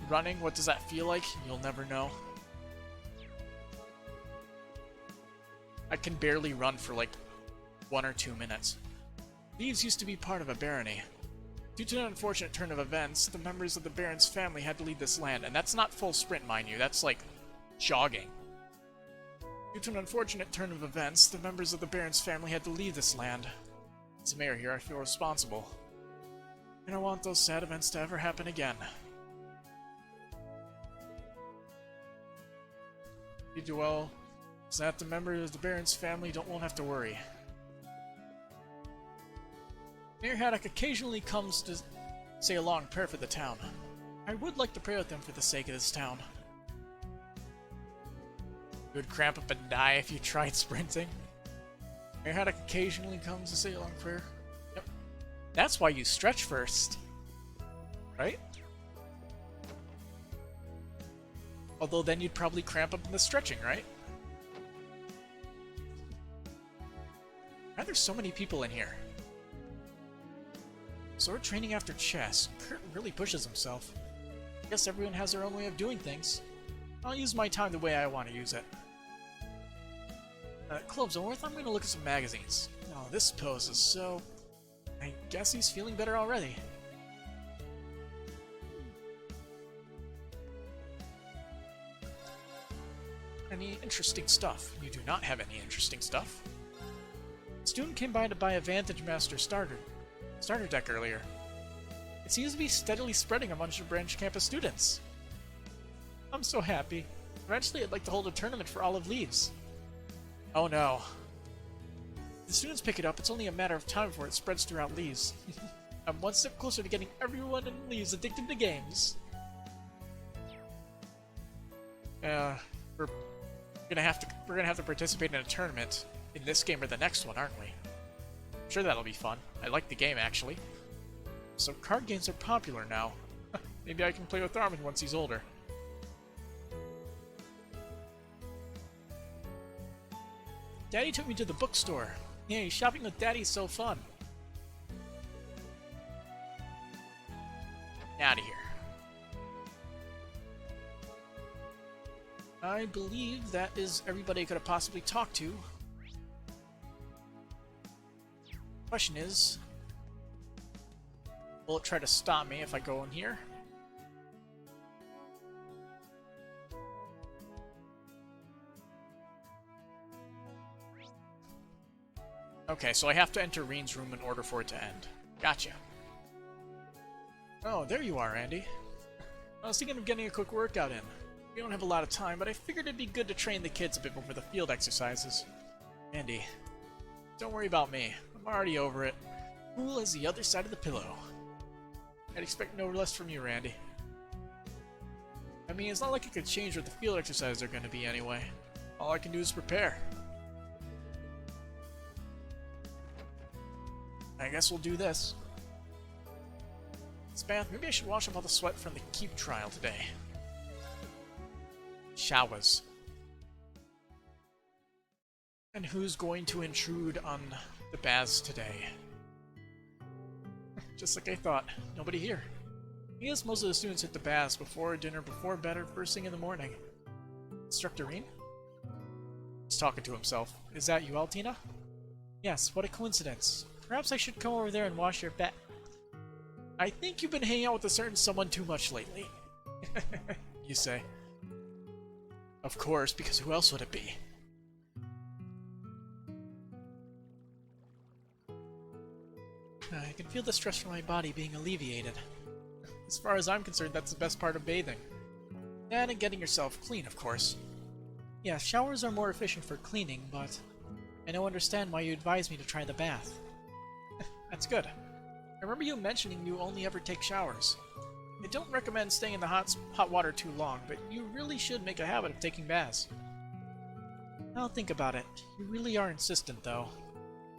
Running, what does that feel like? You'll never know. I can barely run for like 1 or 2 minutes. These used to be part of a barony. Due to an unfortunate turn of events, the members of the Baron's family had to leave this land, and that's not full sprint, mind you, that's like jogging. Due to an unfortunate turn of events, the members of the Baron's family had to leave this land. As mayor here, I feel responsible. I don't want those sad events to ever happen again. You do well, so that the members of the Baron's family won't have to worry. Mayor Haddock occasionally comes to say a long prayer for the town. I would like to pray with them for the sake of this town. You would cramp up and die if you tried sprinting. Mayor Haddock occasionally comes to say a long prayer. Yep. That's why you stretch first. Right? Although then you'd probably cramp up in the stretching, right? Why are there so many people in here? Sword training after chess. Kurt really pushes himself. I guess everyone has their own way of doing things. I'll use my time the way I want to use it. Cloves are worth. I'm going to look at some magazines. Oh, this pose is so... I guess he's feeling better already. Any interesting stuff? You do not have any interesting stuff. A student came by to buy a Vantage Master starter deck earlier. It seems to be steadily spreading amongst the branch campus students. I'm so happy. Eventually I'd like to hold a tournament for Olive Leaves. Oh no. If the students pick it up, it's only a matter of time before it spreads throughout Leaves. I'm one step closer to getting everyone in Leaves addicted to games. We're gonna have to participate in a tournament in this game or the next one, aren't we? I'm sure that'll be fun. I like the game, actually. So card games are popular now. Maybe I can play with Armin once he's older. Daddy took me to the bookstore. Yay, shopping with Daddy's so fun. Out of here. I believe that is everybody I could have possibly talked to. Question is, will it try to stop me if I go in here? Okay, so I have to enter Reen's room in order for it to end. Gotcha. Oh, there you are, Andy. I was thinking of getting a quick workout in. We don't have a lot of time, but I figured it'd be good to train the kids a bit before the field exercises. Andy, don't worry about me. I'm already over it. Cool as the other side of the pillow. I'd expect no less from you, Randy. I mean, it's not like I could change what the field exercises are going to be anyway. All I can do is prepare. I guess we'll do this. This bath, maybe I should wash off all the sweat from the keep trial today. Showers. And who's going to intrude on the baths today? Just like I thought, nobody here. I guess most of the students hit the baths before dinner, before bed, or first thing in the morning. Instructor Reen? He's talking to himself. Is that you, Altina? Yes, what a coincidence. Perhaps I should come over there and wash your back. I think you've been hanging out with a certain someone too much lately. You say. Of course, because who else would it be? I can feel the stress from my body being alleviated. As far as I'm concerned, that's the best part of bathing. And getting yourself clean, of course. Yeah, showers are more efficient for cleaning, but I don't understand why you advise me to try the bath. That's good. I remember you mentioning you only ever take showers. I don't recommend staying in the hot water too long, but you really should make a habit of taking baths. I'll think about it. You really are insistent, though.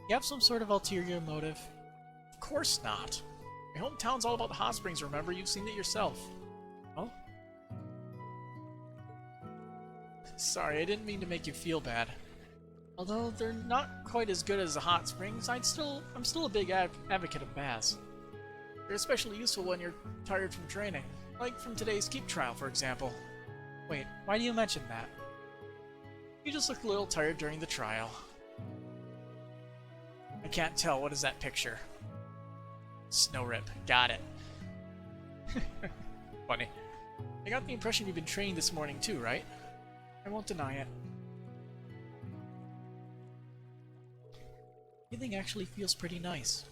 You have some sort of ulterior motive? Of course not. My hometown's all about the hot springs, remember? You've seen it yourself. Oh? Sorry, I didn't mean to make you feel bad. Although they're not quite as good as the hot springs, I'm still a big advocate of baths. They're especially useful when you're tired from training, like from today's keep trial, for example. Wait, why do you mention that? You just look a little tired during the trial. I can't tell. What is that picture? Snow Rip. Got it. Funny. I got the impression you've been training this morning too, right? I won't deny it. Everything actually feels pretty nice.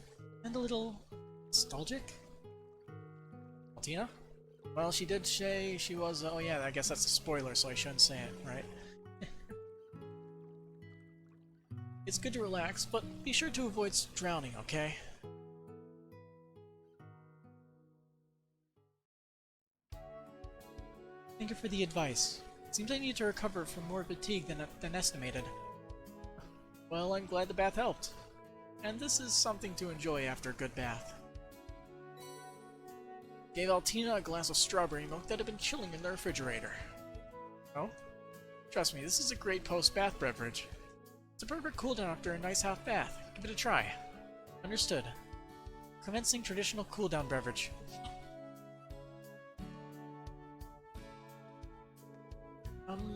And a little nostalgic? Altina? Well, she did say she was... oh yeah, I guess that's a spoiler, so I shouldn't say it, right? It's good to relax, but be sure to avoid drowning, okay? Thank you for the advice. Seems I need to recover from more fatigue than estimated. Well, I'm glad the bath helped. And this is something to enjoy after a good bath. Gave Altina a glass of strawberry milk that had been chilling in the refrigerator. Oh? Trust me, this is a great post-bath beverage. It's a perfect cooldown after a nice hot bath. Give it a try. Understood. Commencing traditional cooldown beverage.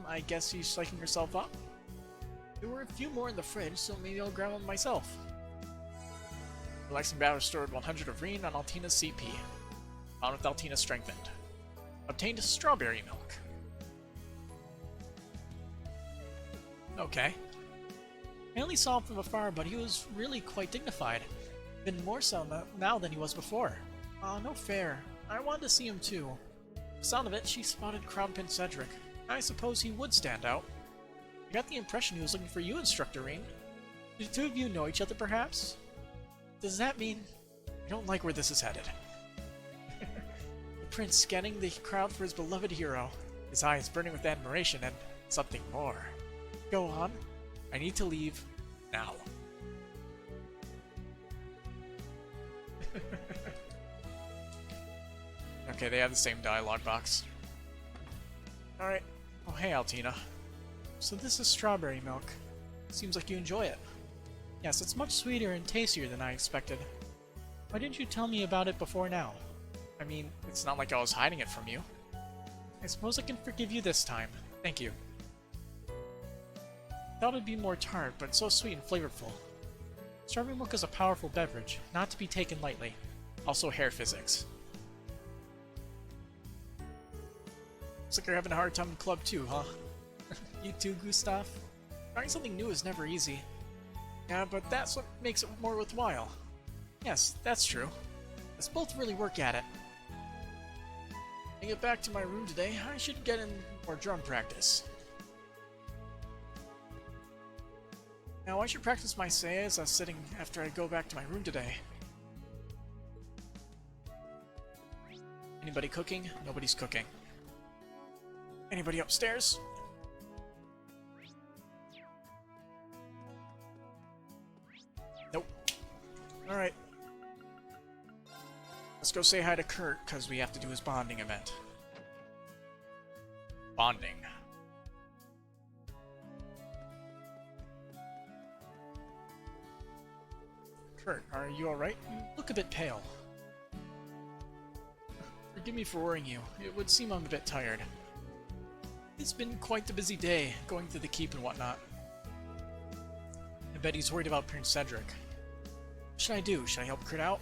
I guess she's psyching herself up? There were a few more in the fridge, so maybe I'll grab one myself. Relaxing bath restored 100 of Reen on Altina's CP. Found with Altina strengthened. Obtained strawberry milk. Okay. I only saw him from afar, but he was really quite dignified. Even more so now than he was before. No fair. I wanted to see him too. The sound of it, she spotted Crown Prince Cedric. I suppose he would stand out. I got the impression he was looking for you, Instructor Reen. Do the two of you know each other, perhaps? Does that mean... I don't like where this is headed. The prince scanning the crowd for his beloved hero, his eyes burning with admiration and something more. Go on. I need to leave now. Okay, they have the same dialogue box. Alright. Oh, hey, Altina. So this is strawberry milk. Seems like you enjoy it. Yes, it's much sweeter and tastier than I expected. Why didn't you tell me about it before now? I mean, it's not like I was hiding it from you. I suppose I can forgive you this time. Thank you. Thought it'd be more tart, but it's so sweet and flavorful. Strawberry milk is a powerful beverage, not to be taken lightly. Also hair physics. Looks like you're having a hard time in club too, huh? You too, Gustav? Trying something new is never easy. Yeah, but that's what makes it more worthwhile. Yes, that's true. Let's both really work at it. When I get back to my room today, I should get in more drum practice. Now, I should practice my sayas sitting after I go back to my room today. Anybody cooking? Nobody's cooking. Anybody upstairs? Nope. Alright. Let's go say hi to Kurt, because we have to do his bonding event. Bonding. Kurt, are you alright? You look a bit pale. Forgive me for worrying you. It would seem I'm a bit tired. It's been quite the busy day, going through the keep and whatnot. I bet he's worried about Prince Cedric. What should I do? Should I help Kurt out?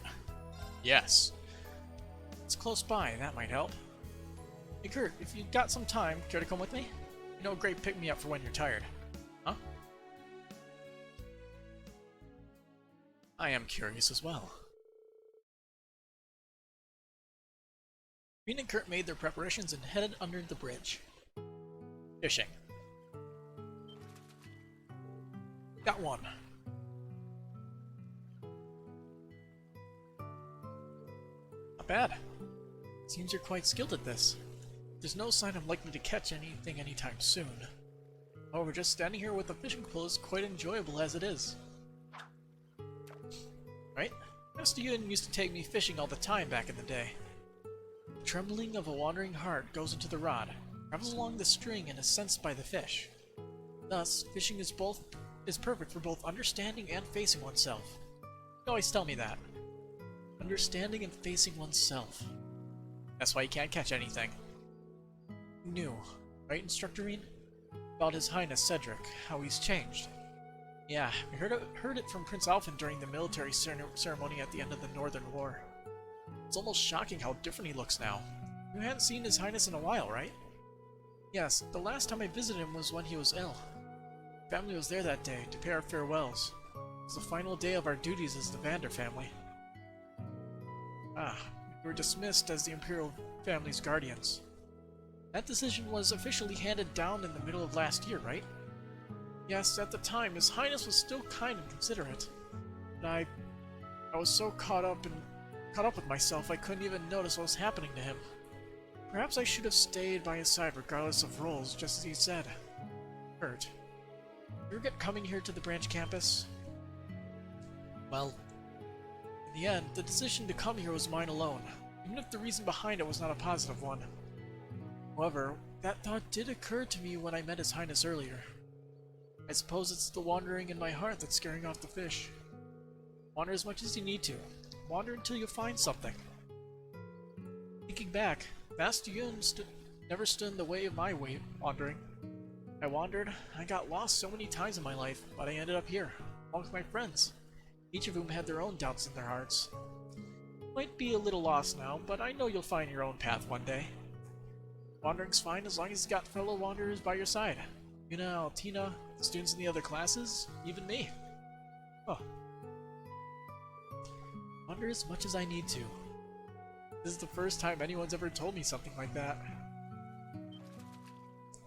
Yes. It's close by, that might help. Hey Kurt, if you've got some time, care to come with me? You know, a great pick-me-up for when you're tired. Huh? I am curious as well. Reen and Kurt made their preparations and headed under the bridge. Fishing. Got one. Not bad. Seems you're quite skilled at this. There's no sign I'm likely to catch anything anytime soon. However, just standing here with a fishing pole is quite enjoyable as it is. Right? Most of you used to take me fishing all the time back in the day. The trembling of a wandering heart goes into the rod, travels along the string and is sensed by the fish. Thus, fishing is perfect for both understanding and facing oneself. You always tell me that. Understanding and facing oneself. That's why you can't catch anything. Who knew? Right, Instructor Reen? About His Highness Cedric, how he's changed. Yeah, we heard it from Prince Alphen during the military ceremony at the end of the Northern War. It's almost shocking how different he looks now. You hadn't seen His Highness in a while, right? Yes, the last time I visited him was when he was ill. Family was there that day to pay our farewells. It was the final day of our duties as the Vander family. We were dismissed as the Imperial family's guardians. That decision was officially handed down in the middle of last year, right? Yes, at the time, His Highness was still kind and considerate. But I was so caught up with myself I couldn't even notice what was happening to him. Perhaps I should have stayed by his side regardless of roles, just as he said. Hurt. You regret coming here to the branch campus? Well, in the end, the decision to come here was mine alone, even if the reason behind it was not a positive one. However, that thought did occur to me when I met His Highness earlier. I suppose it's the wandering in my heart that's scaring off the fish. Wander as much as you need to. Wander until you find something. Thinking back, Master Yun never stood in the way of my wandering. I wandered, I got lost so many times in my life, but I ended up here, along with my friends, each of whom had their own doubts in their hearts. Might be a little lost now, but I know you'll find your own path one day. Wandering's fine as long as you've got fellow wanderers by your side. Yuna, Altina, the students in the other classes, even me. Oh. Wander as much as I need to. This is the first time anyone's ever told me something like that.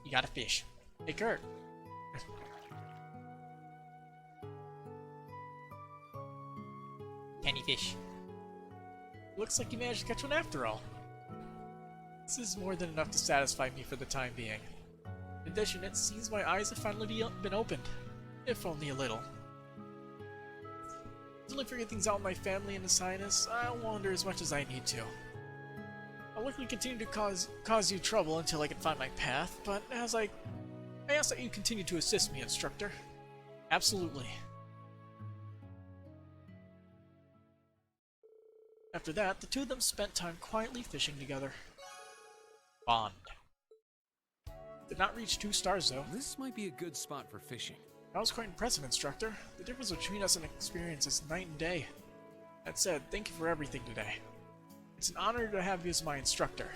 You got a fish. Hey, Kurt. Tiny fish. Looks like you managed to catch one after all. This is more than enough to satisfy me for the time being. In addition, it seems my eyes have finally been opened, if only a little. Until I figure things out with my family and His Highness, I'll wander as much as I need to. I'll likely continue to cause you trouble until I can find my path, but I ask that you continue to assist me, instructor. Absolutely. After that, the two of them spent time quietly fishing together. Bond. Did not reach 2 stars, though. This might be a good spot for fishing. That was quite impressive, instructor. The difference between us in experience is night and day. That said, thank you for everything today. It's an honor to have you as my instructor.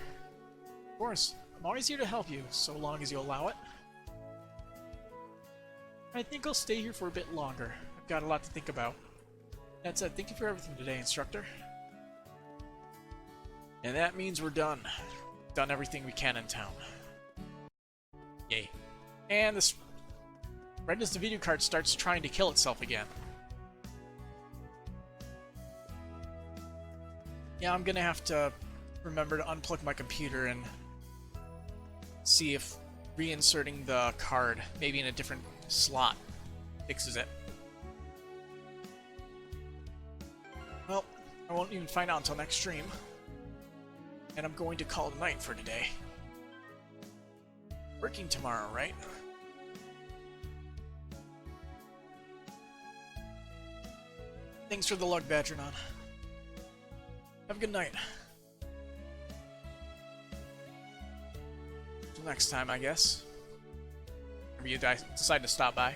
Of course, I'm always here to help you, so long as you allow it. I think I'll stay here for a bit longer. I've got a lot to think about. That said, thank you for everything today, instructor. And that means we're done. Done everything we can in town. Yay. And this right as the video card starts trying to kill itself again. Yeah, I'm gonna have to remember to unplug my computer and see if reinserting the card, maybe in a different slot, fixes it. Well, I won't even find out until next stream. And I'm going to call it a night for today. Working tomorrow, right? Thanks for the luck, Badgernon. Have a good night. Till next time, I guess. Or you decide to stop by.